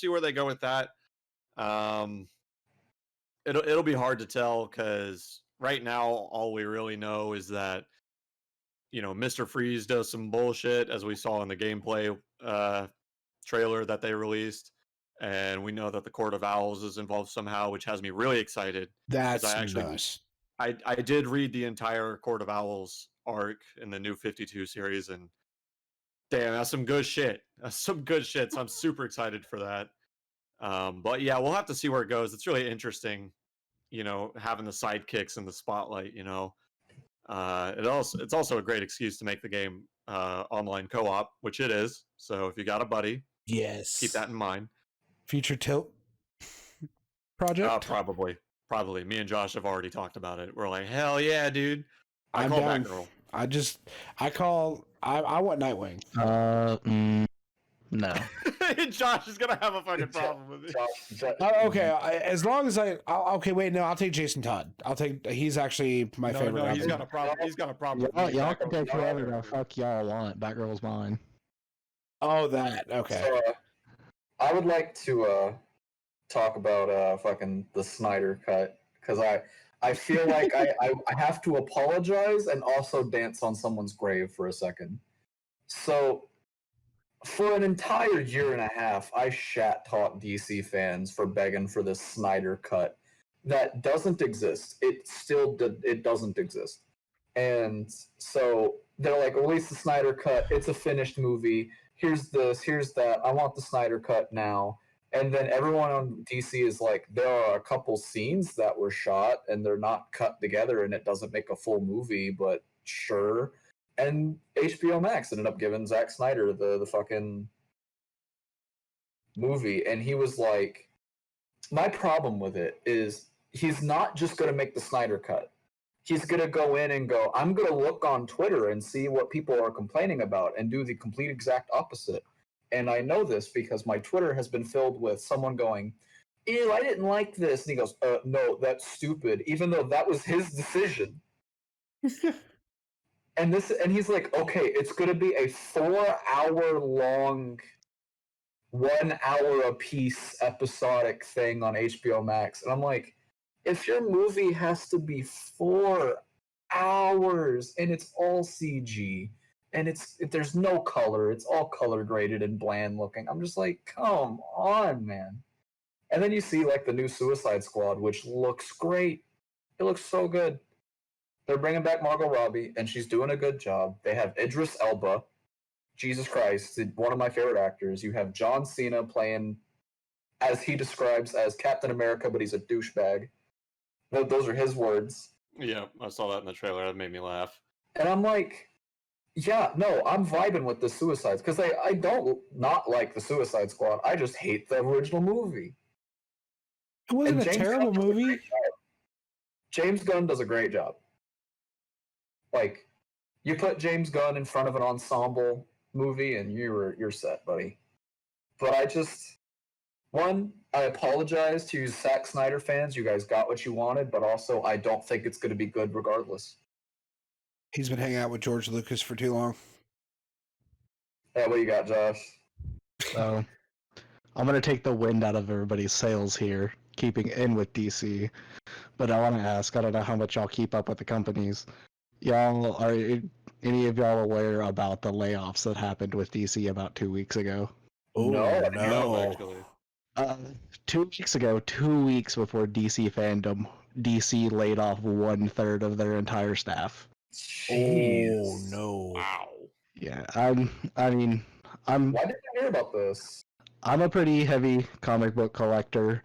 where they go with that. It'll be hard to tell, because right now all we really know is that Mr. Freeze does some bullshit, as we saw in the gameplay trailer that they released. And we know that the Court of Owls is involved somehow, which has me really excited. That's I actually, nice. I did read the entire Court of Owls arc in the new 52 series, and damn, that's some good shit. That's some good shit. So I'm super excited for that. But yeah, we'll have to see where it goes. It's really interesting, having the sidekicks in the spotlight. It's also a great excuse to make the game online co-op, which it is. So if you got a buddy, Yes. keep that in mind. Future Tilt project? Probably. Me and Josh have already talked about it. We're like, hell yeah, dude. I I'm call down. Batgirl. I want Nightwing. No. Josh is gonna have a fucking problem with it. Okay, as long as okay, wait, no, I'll take Jason Todd. He's actually my favorite. No, he's got a problem. He's got a problem. Y'all can take whoever the fuck y'all want. Batgirl's mine. Oh, that okay. So, I would like to talk about fucking the Snyder cut, because I feel like I have to apologize and also dance on someone's grave for a second. So, for an entire year and a half, I shat-taught DC fans for begging for this Snyder cut that doesn't exist. It doesn't exist. And so they're like, release the Snyder cut. It's a finished movie. Here's this, here's that. I want the Snyder cut now. And then everyone on DC is like, there are a couple scenes that were shot and they're not cut together and it doesn't make a full movie, but sure. And HBO Max ended up giving Zack Snyder the fucking movie. And he was like, my problem with it is he's not just going to make the Snyder cut. He's going to go in and go, I'm going to look on Twitter and see what people are complaining about and do the complete exact opposite. And I know this because my Twitter has been filled with someone going, ew, I didn't like this. And he goes, no, that's stupid, even though that was his decision. And he's like, okay, it's going to be a 4-hour-long, 1 hour a piece episodic thing on HBO Max. And I'm like, if your movie has to be 4 hours and it's all CG and there's no color, it's all color graded and bland looking, I'm just like, come on, man. And then you see like the new Suicide Squad, which looks great. It looks so good. They're bringing back Margot Robbie, and she's doing a good job. They have Idris Elba. Jesus Christ, one of my favorite actors. You have John Cena playing, as he describes, as Captain America, but he's a douchebag. Those are his words. Yeah, I saw that in the trailer. That made me laugh. And I'm like, yeah, no, I'm vibing with the Suicides, because I don't not like the Suicide Squad. I just hate the original movie. It wasn't a terrible movie. James Gunn does a great job. Like, you put James Gunn in front of an ensemble movie and you're set, buddy. But I apologize to you Zack Snyder fans. You guys got what you wanted, but also I don't think it's going to be good regardless. He's been hanging out with George Lucas for too long. Yeah, what you got, Josh? So, I'm going to take the wind out of everybody's sails here, keeping in with DC. But I want to ask, I don't know how much y'all keep up with the companies. Y'all, are any of y'all aware about the layoffs that happened with DC about 2 weeks ago? Oh, no. 2 weeks ago, 2 weeks before DCfandome, DC laid off 1/3 of their entire staff. Jeez. Oh, no. Wow. Yeah, I'm. Why didn't I hear about this? I'm a pretty heavy comic book collector.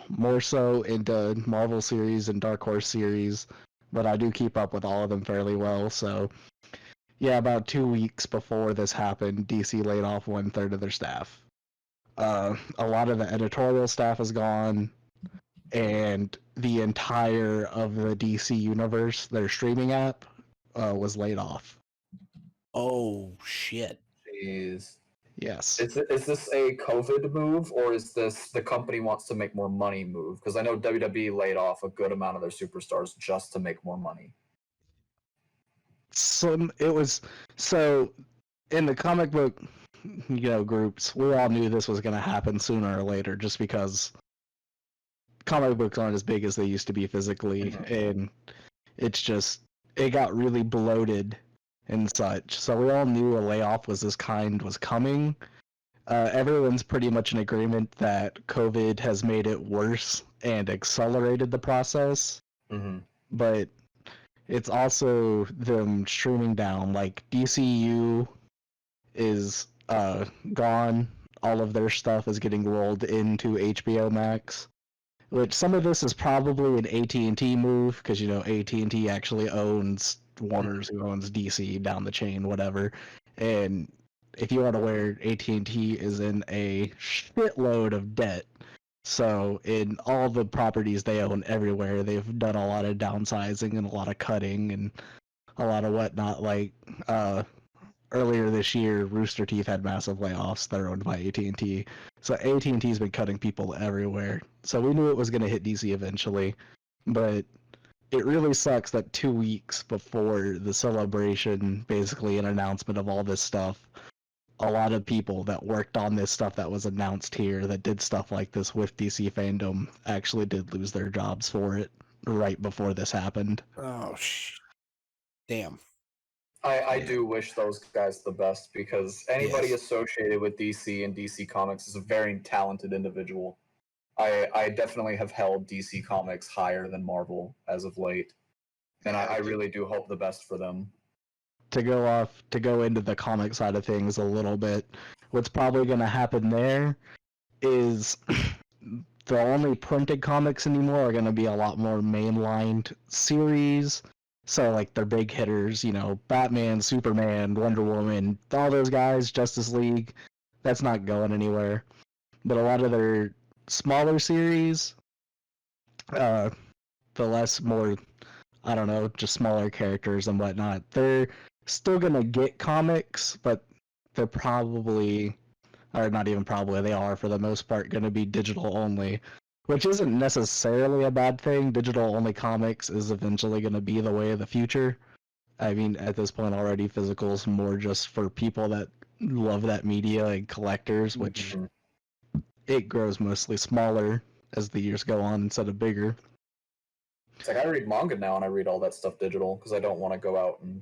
More so into Marvel series and Dark Horse series, but I do keep up with all of them fairly well. So, yeah, about 2 weeks before this happened, DC laid off 1/3 of their staff. A lot of the editorial staff is gone, and the entire of the DC universe, their streaming app, was laid off. Oh, shit. Jeez. Yes. Is this a COVID move, or is this the company wants to make more money move? Because I know WWE laid off a good amount of their superstars just to make more money. So in the comic book, groups, we all knew this was going to happen sooner or later, just because comic books aren't as big as they used to be physically, and it's it got really bloated and such. So we all knew a layoff was coming. Everyone's pretty much in agreement that COVID has made it worse and accelerated the process. Mm-hmm. But it's also them streaming down. Like DCU is gone. All of their stuff is getting rolled into HBO Max. Which some of this is probably an AT&T move because AT&T actually owns Warner's, who owns DC down the chain, whatever. And if you aren't aware, AT&T is in a shitload of debt. So in all the properties they own everywhere, they've done a lot of downsizing and a lot of cutting and a lot of whatnot. Like earlier this year, Rooster Teeth had massive layoffs that are owned by AT&T. So AT&T's been cutting people everywhere. So we knew it was going to hit DC eventually, but it really sucks that 2 weeks before the celebration, basically an announcement of all this stuff, a lot of people that worked on this stuff that was announced here, that did stuff like this with DCfandome, actually did lose their jobs for it right before this happened. Oh, damn. I do wish those guys the best because anybody Yes. associated with DC and DC Comics is a very talented individual. I definitely have held DC Comics higher than Marvel as of late, and I really do hope the best for them. To go into the comic side of things a little bit, what's probably going to happen there is the only printed comics anymore are going to be a lot more mainlined series. So like their big hitters, Batman, Superman, Wonder Woman, all those guys, Justice League, that's not going anywhere. But a lot of their smaller series, the more, I don't know, just smaller characters and whatnot, they're still gonna get comics, but they're probably, or not even probably, they are for the most part gonna be digital only, which isn't necessarily a bad thing. Digital only comics is eventually gonna be the way of the future. I mean, at this point already, physical is more just for people that love that media and collectors, which it grows mostly smaller as the years go on instead of bigger. It's like I read manga now and I read all that stuff digital because I don't want to go out and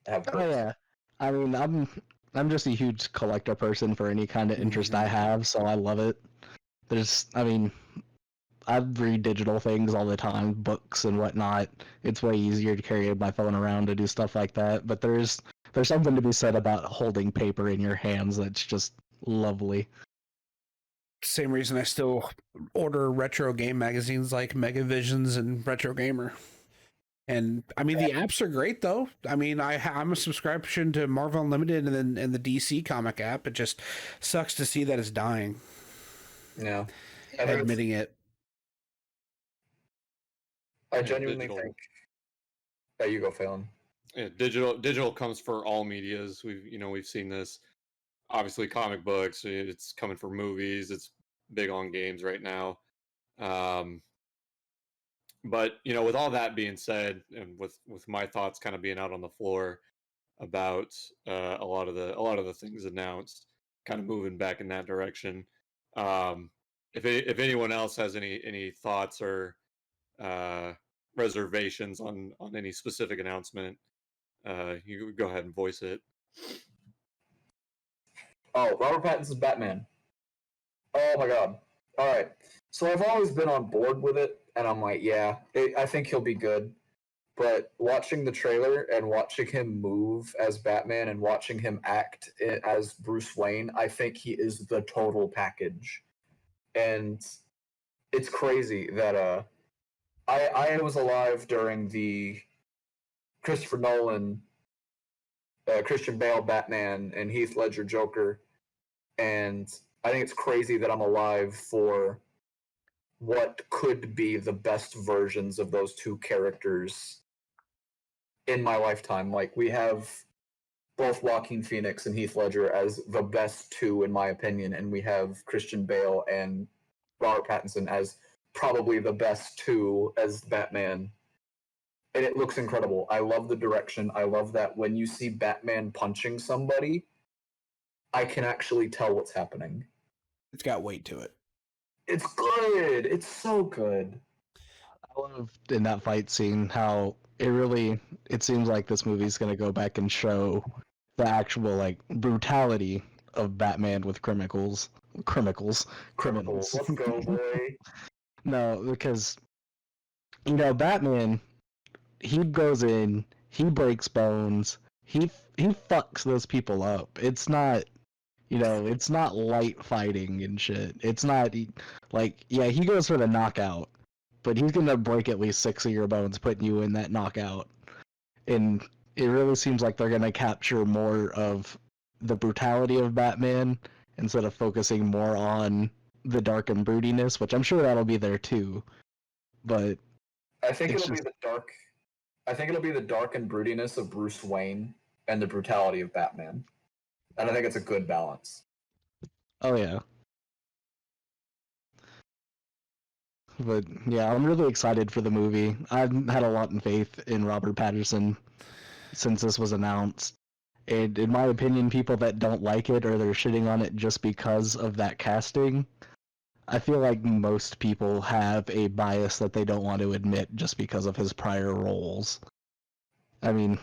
have books. Oh yeah, I mean, I'm just a huge collector person for any kind of interest I have, so I love it. I read digital things all the time, books and whatnot. It's way easier to carry my phone around to do stuff like that. But there's something to be said about holding paper in your hands that's just lovely. Same reason I still order retro game magazines like Mega Visions and Retro Gamer. And I mean, the apps are great though. I mean, I'm a subscription to Marvel Unlimited and the DC comic app. It just sucks to see that it's dying. Yeah, admitting it. I genuinely think. Yeah, you go, Phelan. Yeah, digital comes for all medias. We've seen this. Obviously, comic books. It's coming for movies. It's big on games right now. But with all that being said, and with my thoughts kind of being out on the floor about a lot of the things announced, kind of moving back in that direction. If anyone else has any thoughts or reservations on any specific announcement, you go ahead and voice it. Oh, Robert Pattinson's Batman. Oh my god. All right. So I've always been on board with it, and I'm like, yeah, I think he'll be good. But watching the trailer and watching him move as Batman and watching him act as Bruce Wayne, I think he is the total package. And it's crazy that I was alive during the Christopher Nolan, Christian Bale Batman and Heath Ledger Joker, and I think it's crazy that I'm alive for what could be the best versions of those two characters in my lifetime. Like, we have both Joaquin Phoenix and Heath Ledger as the best two, in my opinion, and we have Christian Bale and Robert Pattinson as probably the best two as Batman. And it looks incredible. I love the direction. I love that when you see Batman punching somebody, I can actually tell what's happening. It's got weight to it. It's good. It's so good. I love in that fight scene how it seems like this movie's gonna go back and show the actual like brutality of Batman with criminals. Let's go, boy. No, because Batman, he goes in, he breaks bones, he fucks those people up. It's not it's not light fighting and shit. It's not like, yeah, he goes for the knockout, but he's gonna break at least 6 of your bones putting you in that knockout. And it really seems like they're gonna capture more of the brutality of Batman instead of focusing more on the dark and broodiness, which I'm sure that'll be there too. But I think it'll be the dark. I think it'll be the dark and broodiness of Bruce Wayne and the brutality of Batman, and I think it's a good balance. oh yeah. But yeah, I'm really excited for the movie. I've had a lot of faith in Robert Pattinson since this was announced. And in my opinion, people that don't like it or they're shitting on it just because of that casting, I feel like most people have a bias that they don't want to admit just because of his prior roles. I mean,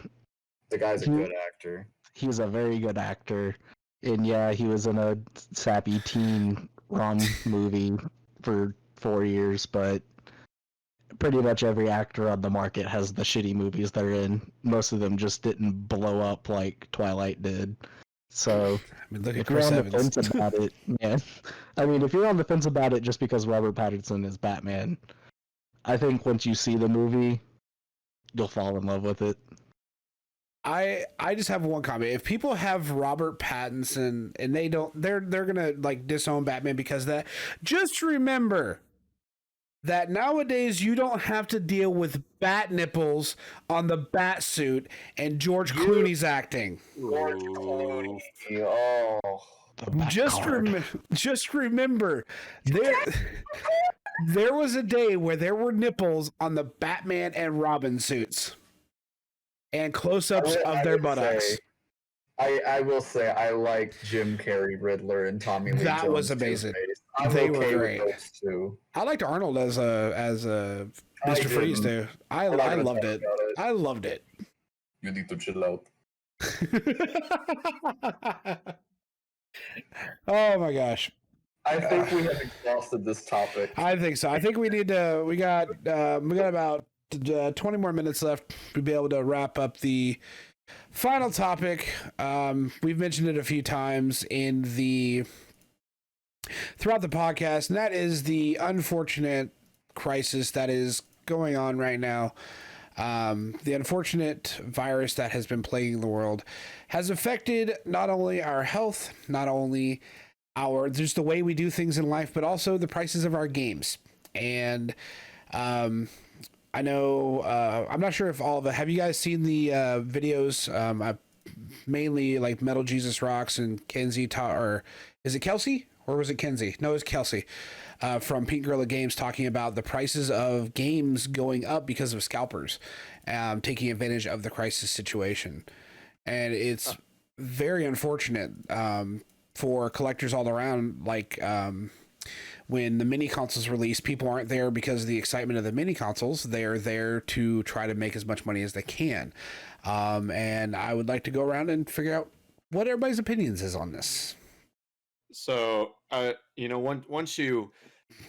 The guy's a good actor. he's a very good actor. And yeah, he was in a sappy teen rom movie for 4 years, but pretty much every actor on the market has the shitty movies they're in. Most of them just didn't blow up like Twilight did. So I mean, look at if you're Chris on the Evans. fence about it, yeah. I mean, if you're on the fence about it just because Robert Pattinson is Batman, I think once you see the movie, you'll fall in love with it. I just have one comment. If people have Robert Pattinson and they're gonna like disown Batman because of that, just remember that nowadays you don't have to deal with bat nipples on the bat suit and George Clooney's acting. George Clooney. Oh. Just remember there was a day where there were nipples on the Batman and Robin suits and close-ups of their buttocks. I will say I like Jim Carrey, Riddler, and Tommy Lee That Jones. was amazing. I'm They okay were great. with those two. I liked Arnold as a Mr. Freeze too. I We're not gonna loved talk it. about I loved it. You need to chill out. Oh my gosh. I think we have exhausted this topic. I think so. I think we got about 20 more minutes left to be able to wrap up the final topic. We've mentioned it a few times throughout the podcast, and that is the unfortunate crisis that is going on right now. The unfortunate virus that has been plaguing the world has affected not only our health, not only just the way we do things in life, but also the prices of our games. And I know I'm not sure if all of it. Have you guys seen the videos? Mainly like Metal Jesus Rocks and Kenzie, or is it Kelsey or was it Kenzie? No, it's Kelsey from Pink Gorilla Games talking about the prices of games going up because of scalpers taking advantage of the crisis situation, and it's very unfortunate for collectors all around. Like when the mini consoles release, people aren't there because of the excitement of the mini consoles. They're there to try to make as much money as they can. And I would like to go around and figure out what everybody's opinions is on this. So, once you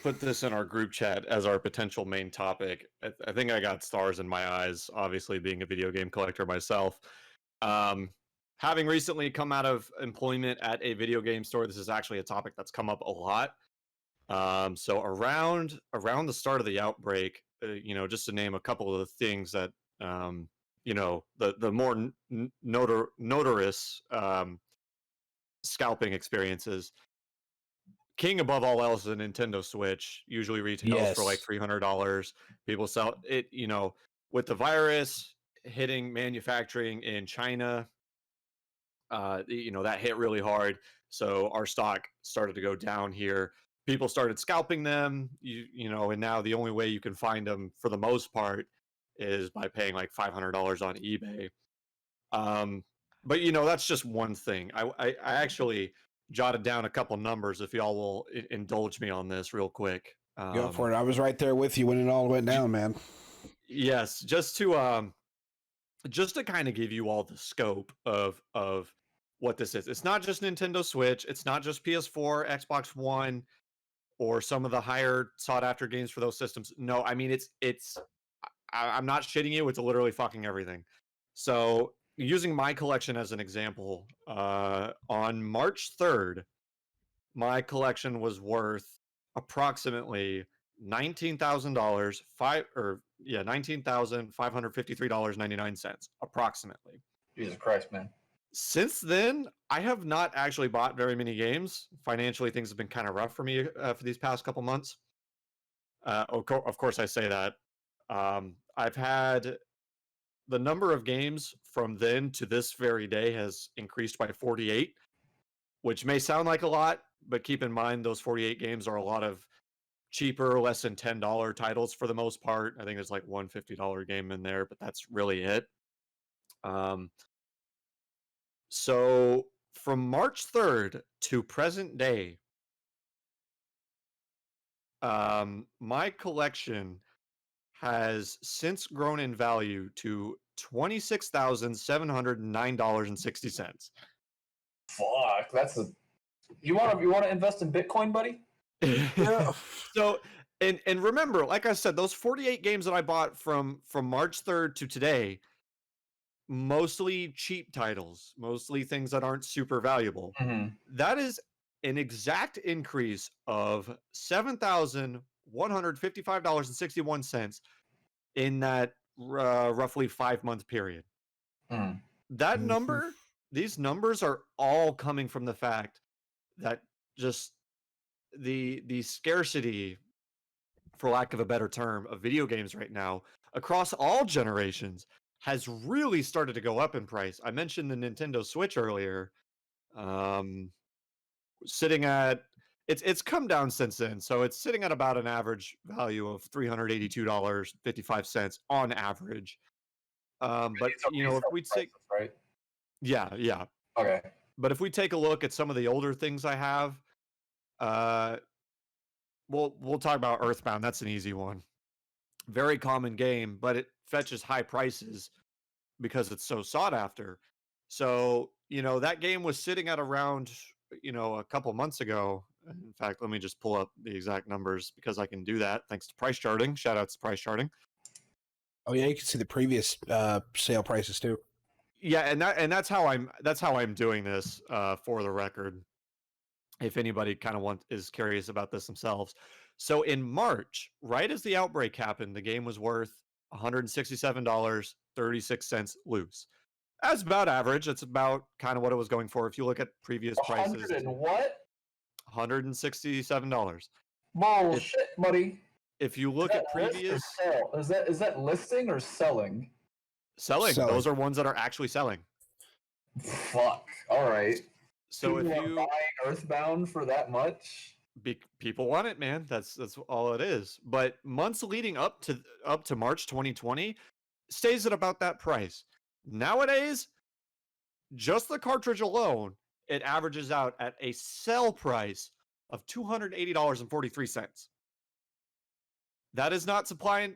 put this in our group chat as our potential main topic, I think I got stars in my eyes, obviously being a video game collector myself. Having recently come out of employment at a video game store, this is actually a topic that's come up a lot. So around the start of the outbreak, just to name a couple of the things that, the more notorious scalping experiences. King above all else is a Nintendo Switch, usually retails for like $300. People sell it, with the virus hitting manufacturing in China, that hit really hard. So our stock started to go down here. People started scalping them, and now the only way you can find them for the most part is by paying like $500 on eBay. But that's just one thing. I actually jotted down a couple numbers if y'all will indulge me on this real quick. Go for it. I was right there with you when it all went down, man. Yes, just to kind of give you all the scope of what this is. It's not just Nintendo Switch. It's not just PS4, Xbox One, or some of the higher sought after games for those systems. No, I mean I'm not shitting you. It's literally fucking everything. So using my collection as an example, on March 3rd, my collection was worth approximately $19,000, $19,553.99, approximately. Jesus Christ, man. Since then, I have not actually bought very many games. Financially, things have been kind of rough for me for these past couple months. Of course, I say that. I've had the number of games from then to this very day has increased by 48, which may sound like a lot, but keep in mind those 48 games are a lot of cheaper, less than $10 titles for the most part. I think there's like one $50 game in there, but that's really it. So from March 3rd to present day, my collection has since grown in value to $26,709.60. Fuck, that's a. You want to invest in Bitcoin, buddy? Yeah. So, and remember, like I said, those 48 games that I bought from March 3rd to today, mostly cheap titles, mostly things that aren't super valuable. Mm-hmm. That is an exact increase of $7,155.61 in that roughly 5-month period. Mm. That number, these numbers are all coming from the fact that just the scarcity, for lack of a better term, of video games right now across all generations has really started to go up in price. I mentioned the Nintendo Switch earlier, sitting at it's come down since then, so it's sitting at about an average value of $382.55 on average. But if we take right, yeah, okay, but if we take a look at some of the older things I have, we'll talk about Earthbound. That's an easy one. Very common game, but it fetches high prices because it's so sought after. So, that game was sitting at around, a couple months ago. In fact, let me just pull up the exact numbers because I can do that thanks to price charting. Shout out to price charting. Oh yeah, you can see the previous sale prices too. Yeah, and that's how I'm doing this for the record. If anybody kind of is curious about this themselves. So in March, right as the outbreak happened, the game was worth $167.36 loose. That's about average. That's about kind of what it was going for. If you look at previous prices. 100 and what? $167. Bullshit, buddy. If you look at previous, is that listing or selling? Selling. Those are ones that are actually selling. Fuck. All right. So people if you buying Earthbound for that much, people want it, man. That's all it is. But months leading up to March 2020 stays at about that price. Nowadays, just the cartridge alone, it averages out at a sell price of $280.43. That is not supply and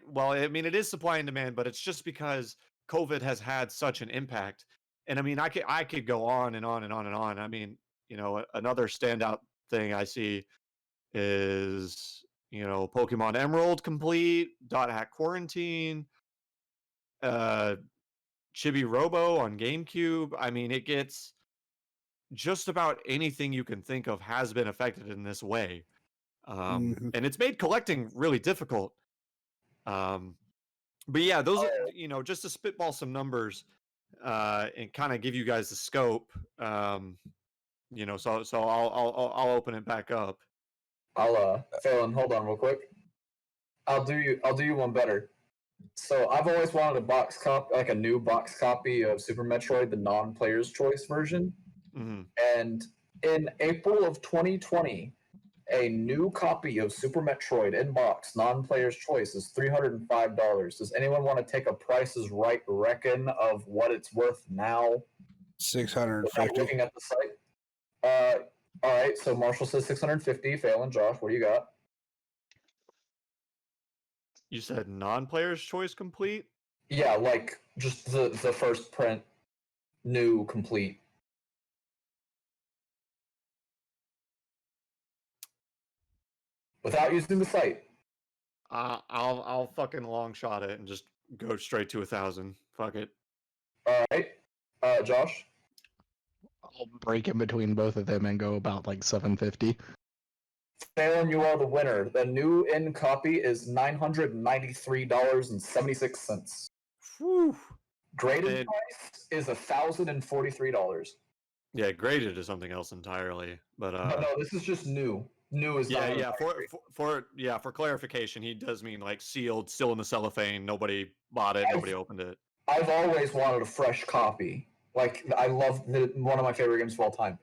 it is supply and demand, but it's just because COVID has had such an impact. And I mean, I could go on and on and on and on. I mean, another standout thing I see is, Pokemon Emerald Complete, Dot Hack Quarantine, Chibi Robo on GameCube. I mean, it gets just about anything you can think of has been affected in this way. And it's made collecting really difficult. But yeah, those are, just to spitball some numbers and kind of give you guys the scope. So I'll open it back up. Phelan, hold on real quick. I'll do you one better. So I've always wanted a new box copy of Super Metroid, the non-player's choice version. Mm-hmm. And in April of 2020, a new copy of Super Metroid in box, non-player's choice, is $305. Does anyone want to take a Price is Right reckon of what it's worth now? $650. Looking at the site. All right. So Marshall says $650. Phelan, Josh, what do you got? You said non-player's choice complete? Yeah, like just the first print, new, complete. Without using the site. I'll fucking long shot it and just go straight to 1,000. Fuck it. All right, Josh. I'll break in between both of them and go about like 750. Phelan, you are the winner. The new in copy is $993.76. Whew. Graded price is $1,043. Yeah, graded is something else entirely. But no, this is just new. New is yeah. For clarification, he does mean like sealed, still in the cellophane. Nobody bought it. Nobody opened it. I've always wanted a fresh copy. Like I love one of my favorite games of all time.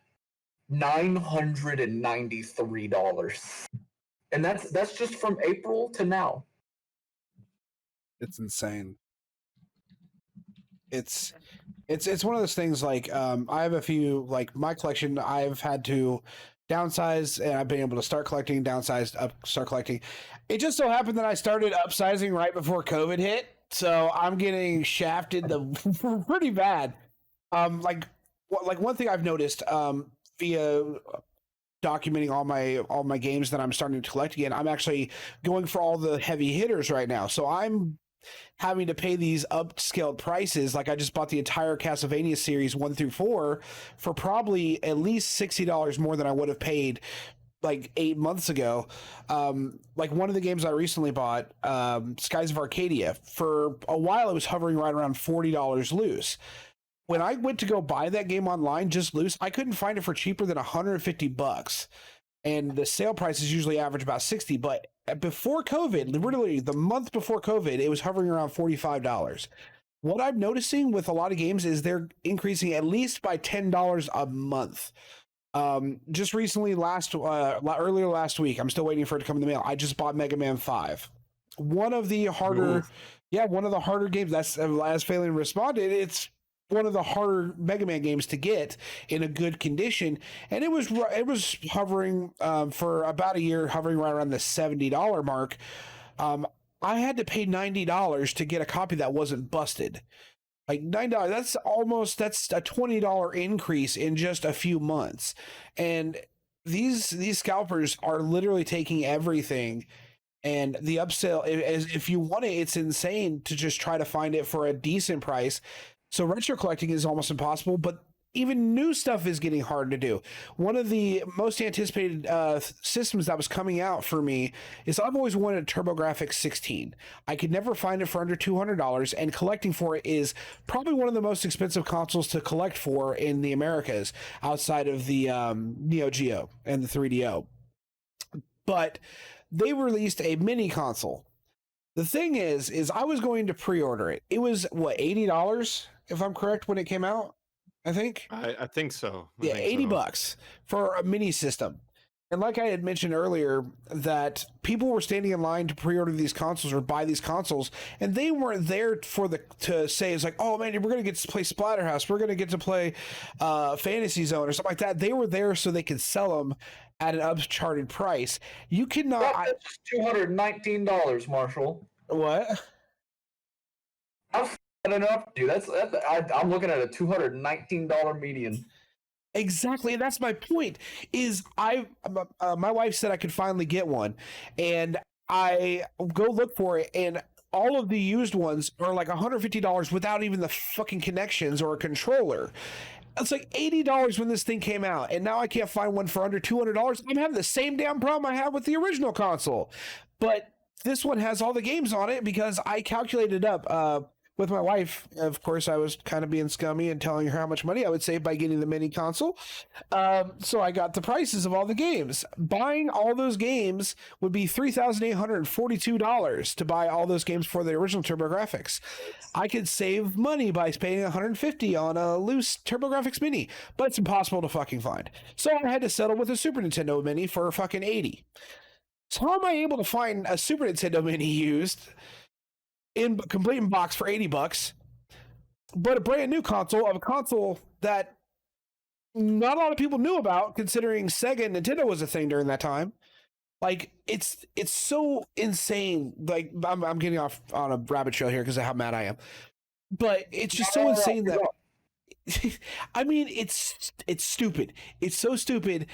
$993, and that's just from April to now. It's insane. It's one of those things. Like I have a few, like my collection. I've had to downsize, and I've been able to start collecting, downsize, start collecting. It just so happened that I started upsizing right before COVID hit, so I'm getting shafted pretty bad. Like one thing I've noticed via documenting all my games that I'm starting to collect again, I'm actually going for all the heavy hitters right now. So I'm having to pay these upscaled prices. Like I just bought the entire Castlevania series 1 through 4 for probably at least $60 more than I would have paid like 8 months ago. Like one of the games I recently bought, Skies of Arcadia, for a while it was hovering right around $40 loose. When I went to go buy that game online just loose, I couldn't find it for cheaper than $150. And the sale prices usually average about 60, but before COVID, literally the month before COVID, it was hovering around $45. What I'm noticing with a lot of games is they're increasing at least by $10 a month. Just recently, earlier last week, I'm still waiting for it to come in the mail. I just bought Mega Man 5. One of the harder games. That's, as Phelan responded, it's one of the harder Mega Man games to get in a good condition, and it was hovering for about a year, hovering right around the $70 mark. I had to pay $90 to get a copy that wasn't busted. Like $9, that's a $20 increase in just a few months, and these scalpers are literally taking everything. And the upsell, if you want it, it's insane to just try to find it for a decent price. So retro collecting is almost impossible, but even new stuff is getting hard to do. One of the most anticipated systems that was coming out for me is I've always wanted a TurboGrafx 16. I could never find it for under $200, and collecting for it is probably one of the most expensive consoles to collect for in the Americas, outside of the Neo Geo and the 3DO. But they released a mini console. The thing is I was going to pre-order it. It was, what, $80, if I'm correct, when it came out, I think? I think so. Yeah, $80 for a mini system. And like I had mentioned earlier, that people were standing in line to pre-order these consoles or buy these consoles, and they weren't there to say, it's like, oh man, we're going to get to play Splatterhouse, we're going to get to play Fantasy Zone or something like that. They were there so they could sell them at an uncharted price. You cannot... That's $219, Marshall. What? That's enough, dude. I'm looking at a $219 median. Exactly, and that's my point. Is my wife said I could finally get one, and I go look for it, and all of the used ones are like $150 without even the fucking connections or a controller. It's like $80 when this thing came out, and now I can't find one for under $200. I'm having the same damn problem I had with the original console, but this one has all the games on it because I calculated up with my wife. Of course, I was kind of being scummy and telling her how much money I would save by getting the mini console. So I got the prices of all the games. Buying all those games would be $3,842 to buy all those games for the original TurboGrafx. I could save money by paying $150 on a loose TurboGrafx mini, but it's impossible to fucking find. So I had to settle with a Super Nintendo mini for fucking $80. So how am I able to find a Super Nintendo mini used in complete in box for $80, but a brand new console of a console that not a lot of people knew about, considering Sega and Nintendo was a thing during that time? Like it's so insane. Like I'm getting off on a rabbit trail here because of how mad I am. But it's just so insane that I mean it's stupid. It's so stupid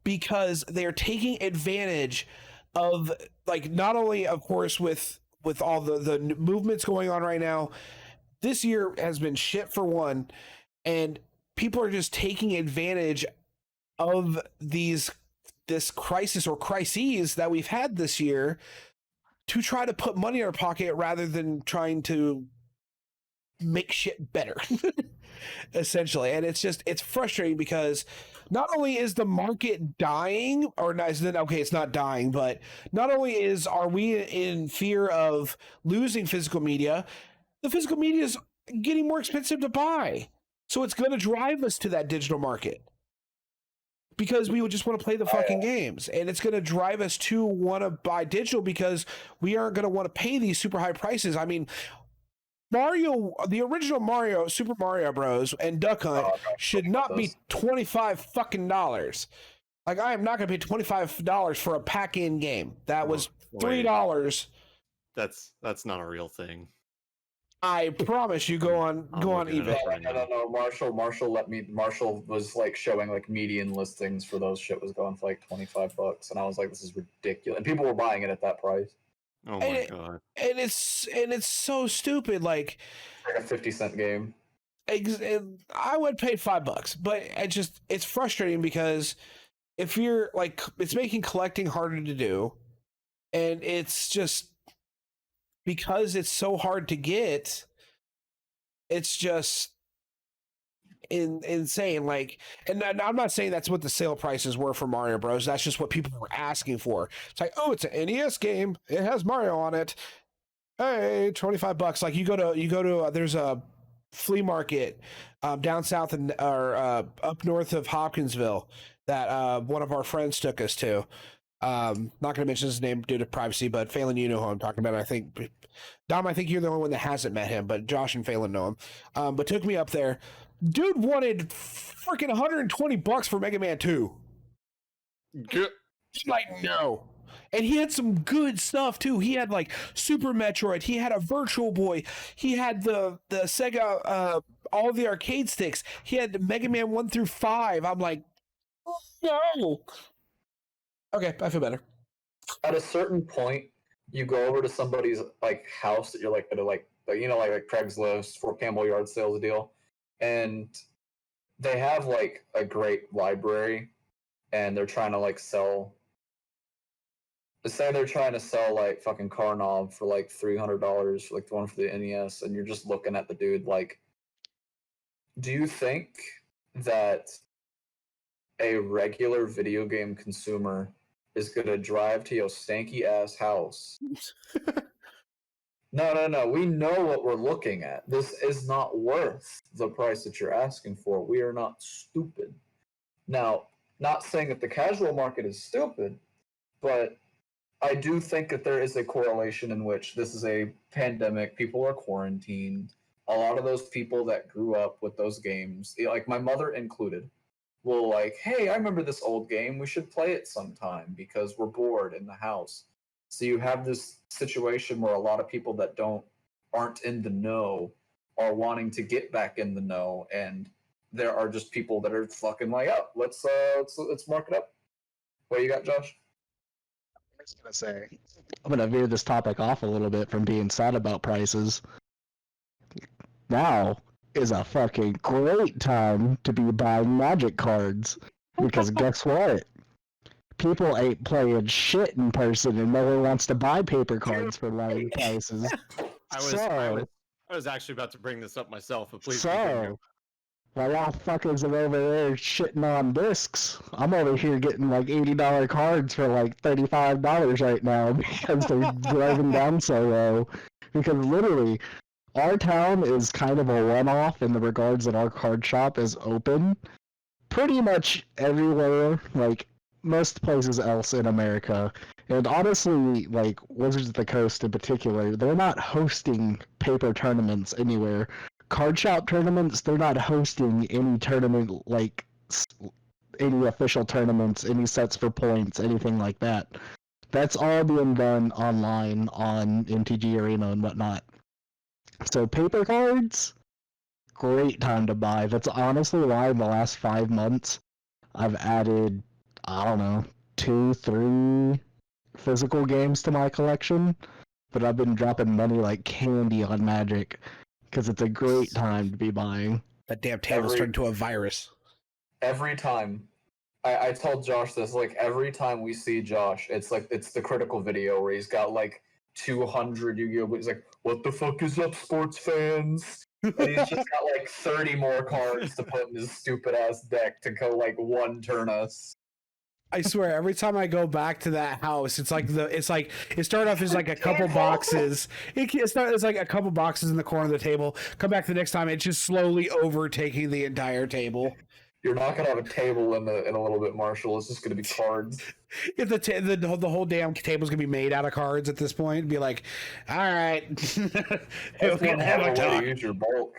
because they're taking advantage of, like, not only of course with all the movements going on right now. This year has been shit for one, and people are just taking advantage of this crisis or crises that we've had this year to try to put money in our pocket rather than trying to make shit better. Essentially. And it's frustrating because not only is the market dying, or not, okay, it's not dying, but not only are we in fear of losing physical media, the physical media is getting more expensive to buy. So it's going to drive us to that digital market because we would just want to play the fucking games, and it's going to drive us to want to buy digital because we aren't going to want to pay these super high prices. I mean, Mario, the original Mario, Super Mario Bros. And Duck Hunt should not be $25 fucking dollars. Like, I am not going to pay $25 for a pack-in game. That was $3. That's not a real thing. I promise you. Go on eBay. No. Marshall was like showing like median listings for those shit was going for like $25, and I was like, this is ridiculous. And people were buying it at that price. Oh my god! And it's so stupid. Like a 50-cent game. I would pay $5, but it's frustrating because if you're like, it's making collecting harder to do, and it's just because it's so hard to get. It's just insane. Like, and I'm not saying that's what the sale prices were for Mario Bros. That's just what people were asking for. It's like, oh, it's an NES game. It has Mario on it. Hey, $25. Like, you go to there's a flea market down south or up north of Hopkinsville that one of our friends took us to. Not going to mention his name due to privacy, but Phelan, you know who I'm talking about. I think Dom, I think you're the only one that hasn't met him, but Josh and Phelan know him. But took me up there. Dude wanted freaking $120 for Mega Man 2. Like, no. And he had some good stuff too. He had like Super Metroid. He had a Virtual Boy. He had the Sega, all the arcade sticks. He had the Mega Man 1 through 5. I'm like, oh, no. Okay, I feel better. At a certain point, you go over to somebody's like house that you're like at a like Craigslist for Campbell Yard sales deal, and they have like a great library, and they're trying to like sell. Say they're trying to sell like fucking Carnob for like $300, like the one for the NES, and you're just looking at the dude like, do you think that a regular video game consumer is gonna drive to your stanky ass house? No. We know what we're looking at. This is not worth the price that you're asking for. We are not stupid. Now, not saying that the casual market is stupid, but I do think that there is a correlation in which this is a pandemic. People are quarantined. A lot of those people that grew up with those games, like my mother included, will like, hey, I remember this old game. We should play it sometime because we're bored in the house. So you have this situation where a lot of people that aren't in the know are wanting to get back in the know, and there are just people that are fucking like, oh, let's mark it up. What you got, Josh? I was gonna say, I'm gonna veer this topic off a little bit from being sad about prices. Now is a fucking great time to be buying Magic cards, because guess what? People ain't playing shit in person, and no one wants to buy paper cards for low prices. I was actually about to bring this up myself, but please. So, while y'all fuckers are over there shitting on discs, I'm over here getting like $80 cards for like $35 right now because they're driving down so low. Because literally, our town is kind of a one-off in the regards that our card shop is open pretty much everywhere, like most places else in America. And honestly, like Wizards of the Coast in particular, they're not hosting paper tournaments anywhere. Card shop tournaments, they're not hosting any tournament, like any official tournaments, any sets for points, anything like that. that's all being done online on MTG Arena and whatnot. So paper cards, great time to buy. That's honestly why in the last 5 months I've added, I don't know, 2-3 physical games to my collection. But I've been dropping money like candy on Magic because it's a great time to be buying. That damn table's turned into a virus. Every time. I told Josh this, like, every time we see Josh, it's the critical video where he's got like 200 Yu-Gi-Oh! But he's like, what the fuck is up, sports fans? And he's just got like 30 more cards to put in his stupid ass deck to go like one turn us. I swear, every time I go back to that house, it started off as like a couple boxes. It's like a couple boxes in the corner of the table. Come back the next time, it's just slowly overtaking the entire table. You're not gonna have a table in a little bit, Marshall. It's just gonna be cards. If the whole damn table's gonna be made out of cards at this point, it'd be like, all right, It's gonna have a way to use your bulk.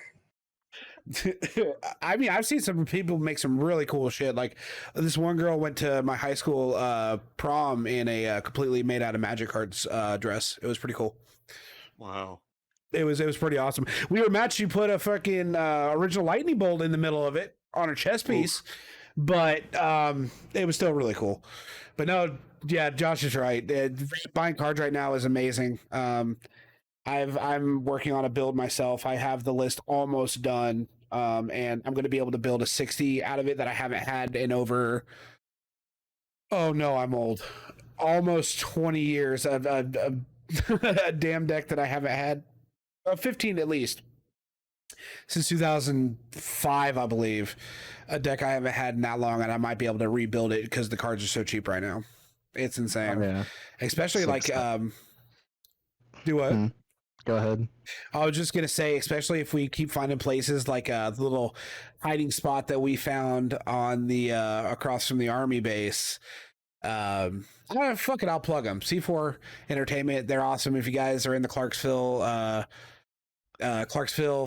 I mean, I've seen some people make some really cool shit. Like this one girl went to my high school prom in a completely made out of Magic cards dress. It was pretty cool. Wow. It was pretty awesome. We were matched. You put a fucking original lightning bolt in the middle of it on a chess piece, but it was still really cool. But no, Josh is right. Buying cards right now is amazing. I'm working on a build myself. I have the list almost done, and I'm going to be able to build a 60 out of it that I haven't had in over. Oh no, I'm old. Almost 20 years of a damn deck that I haven't had. 15 at least. Since 2005, I believe. A deck I haven't had in that long, and I might be able to rebuild it because the cards are so cheap right now. It's insane. Oh, yeah. Especially like do what? Go ahead. I was just gonna say, especially if we keep finding places like the little hiding spot that we found on the across from the army base. Fuck it, I'll plug them. C4 Entertainment, they're awesome. If you guys are in the Clarksville,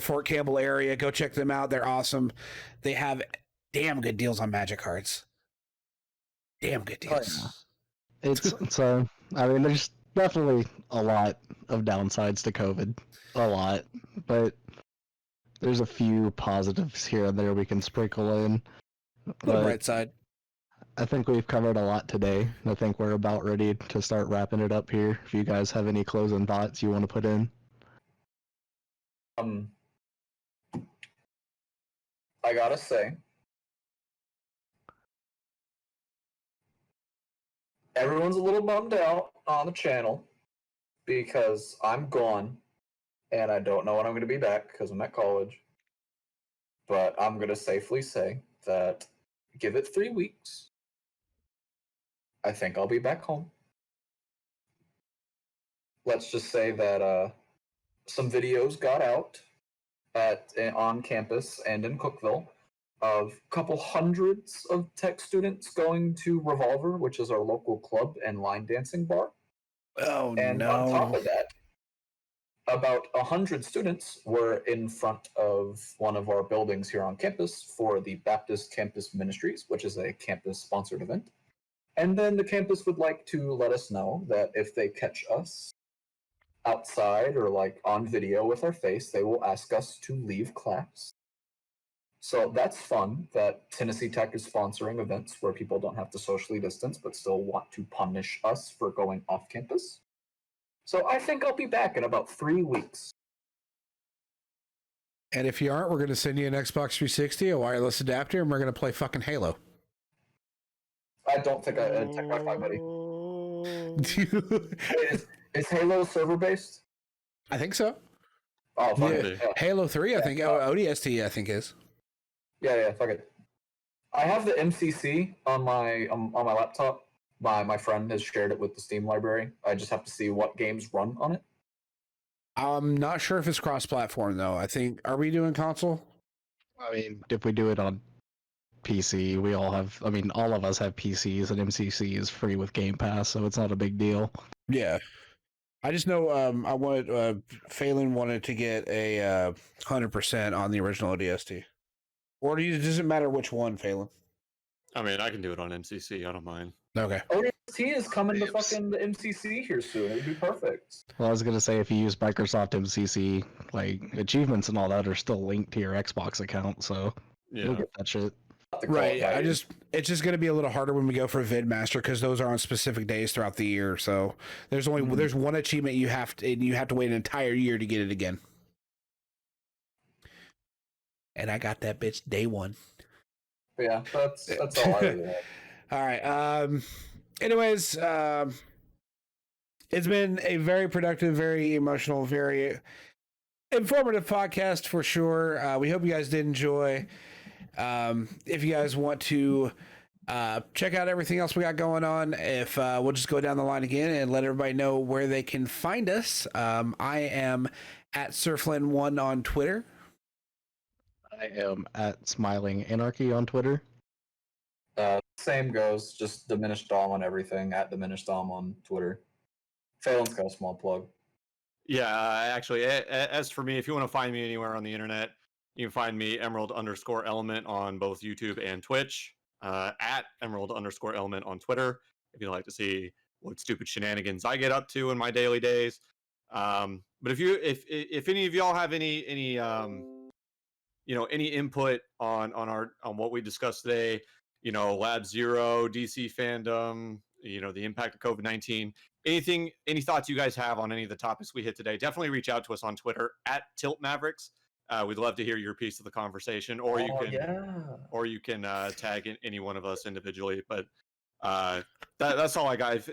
Fort Campbell area, go check them out. They're awesome. They have damn good deals on Magic cards. Damn good deals. It's I mean, there's definitely a lot of downsides to COVID, a lot, but there's a few positives here and there we can sprinkle in. The bright side. I think we've covered a lot today. I think we're about ready to start wrapping it up here. If you guys have any closing thoughts you want to put in. I gotta say, everyone's a little bummed out on the channel because I'm gone and I don't know when I'm going to be back because I'm at college. But I'm going to safely say that give it 3 weeks. I think I'll be back home. Let's just say that some videos got out on campus and in Cookeville of a couple hundreds of tech students going to Revolver, which is our local club and line dancing bar. Oh, and no. on top of that, about 100 students were in front of one of our buildings here on campus for the Baptist Campus Ministries, which is a campus-sponsored event. And then the campus would like to let us know that if they catch us outside or like on video with our face, they will ask us to leave class. So that's fun that Tennessee Tech is sponsoring events where people don't have to socially distance but still want to punish us for going off campus. So I think I'll be back in about 3 weeks. And if you aren't, we're going to send you an Xbox 360, a wireless adapter, and we're going to play fucking Halo. I don't think I'd take my 5 buddy. Is Halo server-based? I think so. Oh, fuck Yeah. it. Yeah. Halo 3, I think. ODST, I think is. Yeah, fuck it. I have the MCC on my laptop. My friend has shared it with the Steam library. I just have to see what games run on it. I'm not sure if it's cross-platform, though. I think, are we doing console? I mean, if we do it on PC, we all have, I mean, all of us have PCs, and MCC is free with Game Pass, so it's not a big deal. Yeah. I just know Phelan wanted to get a 100% on the original ODST. Or does it matter which one, Phelan? I mean, I can do it on MCC. I don't mind. Okay. ODST MST is coming to fucking the MCC here soon. It'd be perfect. Well, I was gonna say if you use Microsoft MCC, like achievements and all that are still linked to your Xbox account, so you'll get that shit. Right. It's just going to be a little harder when we go for VidMaster because those are on specific days throughout the year. So there's one achievement you have to wait an entire year to get it again. And I got that bitch day one. Yeah, that's all I really have. All right. Anyways, it's been a very productive, very emotional, very informative podcast for sure. We hope you guys did enjoy. If you guys want to check out everything else we got going on, we'll just go down the line again and let everybody know where they can find us. I am at Surflin1 on Twitter. I am at Smiling Anarchy on Twitter. Same goes, just Diminished Dom on everything, at Diminished Dom on Twitter. Phelan's got a small plug. Yeah, actually, as for me, if you want to find me anywhere on the internet, you can find me Emerald_Element on both YouTube and Twitch, at Emerald_Element on Twitter, if you'd like to see what stupid shenanigans I get up to in my daily days. But if any of y'all have any input on what we discussed today, Lab Zero, DC-Fandome, the impact of COVID-19, any thoughts you guys have on any of the topics we hit today, definitely reach out to us on Twitter at Tilt Mavericks. We'd love to hear your piece of the conversation, or you can tag in any one of us individually. But that's all I got.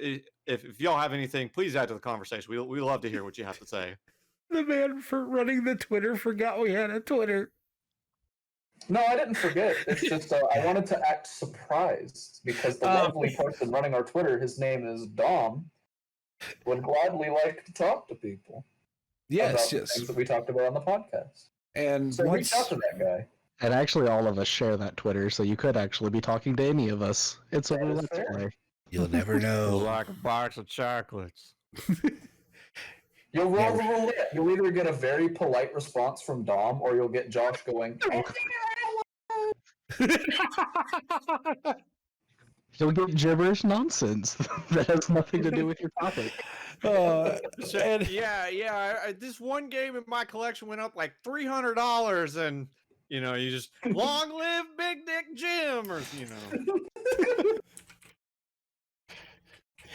If y'all have anything, please add to the conversation. We love to hear what you have to say. The man for running the Twitter forgot we had a Twitter. No, I didn't forget. It's just I wanted to act surprised because the lovely person running our Twitter, his name is Dom, would gladly like to talk to people. Yes, about things that we talked about on the podcast. And so reach out to that guy. And actually, all of us share that Twitter, so you could actually be talking to any of us. It's a roulette play. You'll never know. Like a box of chocolates. You'll roll the roulette. You'll either get a very polite response from Dom, or you'll get Josh going. You'll get gibberish nonsense that has nothing to do with your topic. This one game in my collection went up like $300, and you just long live Big Dick Jim, or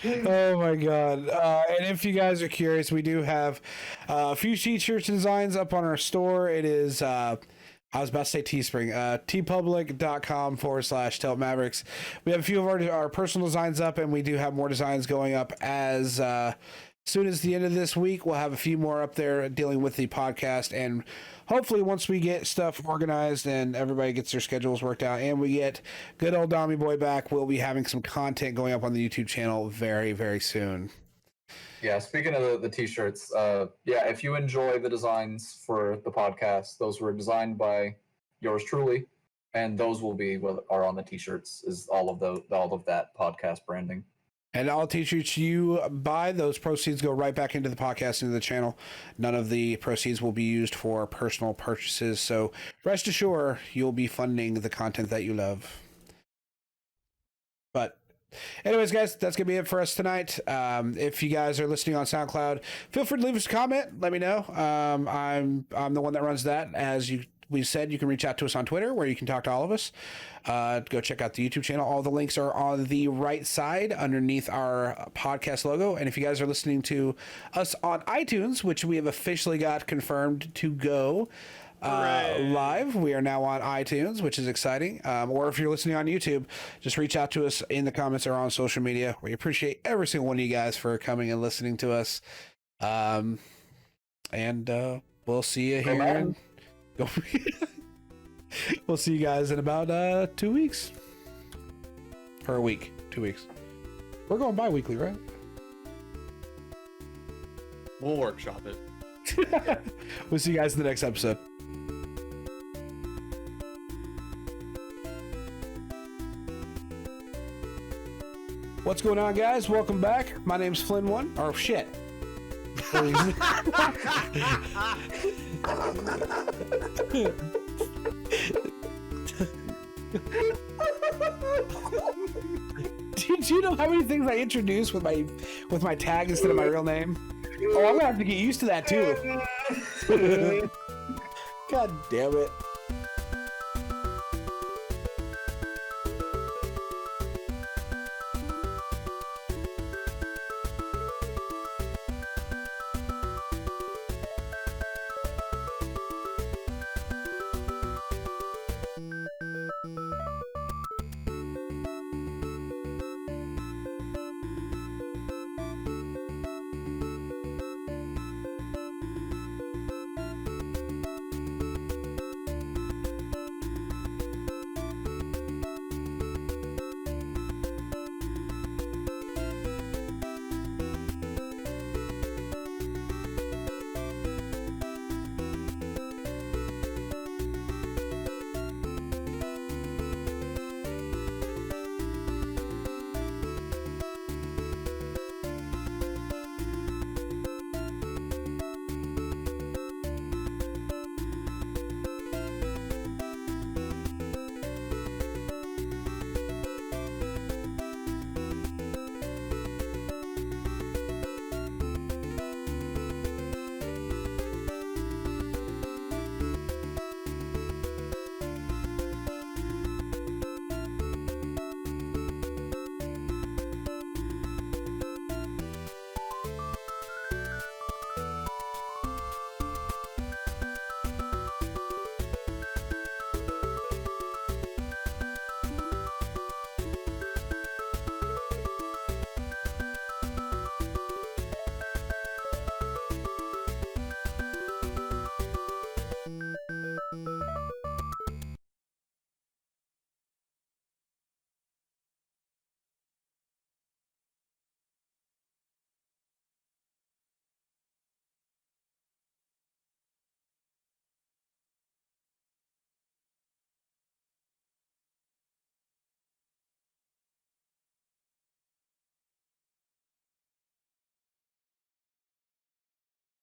Oh my god. And if you guys are curious, we do have a few t-shirt designs up on our store. It is I was about to say Teespring, tpublic.com/Tilt Mavericks. We have a few of our personal designs up, and we do have more designs going up as soon as the end of this week. We'll have a few more up there dealing with the podcast, and hopefully once we get stuff organized and everybody gets their schedules worked out and we get good old Dommy Boy back, we'll be having some content going up on the YouTube channel very, very soon. Yeah, speaking of the t-shirts, if you enjoy the designs for the podcast, those were designed by yours truly, and those will be what are on the t-shirts, is all of that podcast branding. And all t-shirts you buy, those proceeds go right back into the podcast, into the channel. None of the proceeds will be used for personal purchases, so rest assured you'll be funding the content that you love. But anyways, guys, that's gonna be it for us tonight. If you guys are listening on SoundCloud, feel free to leave us a comment. Let me know. I'm the one that runs that. As we said, you can reach out to us on Twitter, where you can talk to all of us. Go check out the YouTube channel. All the links are on the right side underneath our podcast logo. And if you guys are listening to us on iTunes, which we have officially got confirmed to go live, we are now on iTunes, which is exciting. Or if you're listening on YouTube, just reach out to us in the comments or on social media. We appreciate every single one of you guys for coming and listening to us. And we'll see you here. We'll see you guys in about 2 weeks. For a week. 2 weeks. We're going bi-weekly, right? We'll workshop it. We'll see you guys in the next episode. What's going on, guys? Welcome back. My name's Flynn1. Oh, shit. Did Do you know how many things I introduce with my tag instead of my real name? Oh, I'm gonna have to get used to that too. God damn it.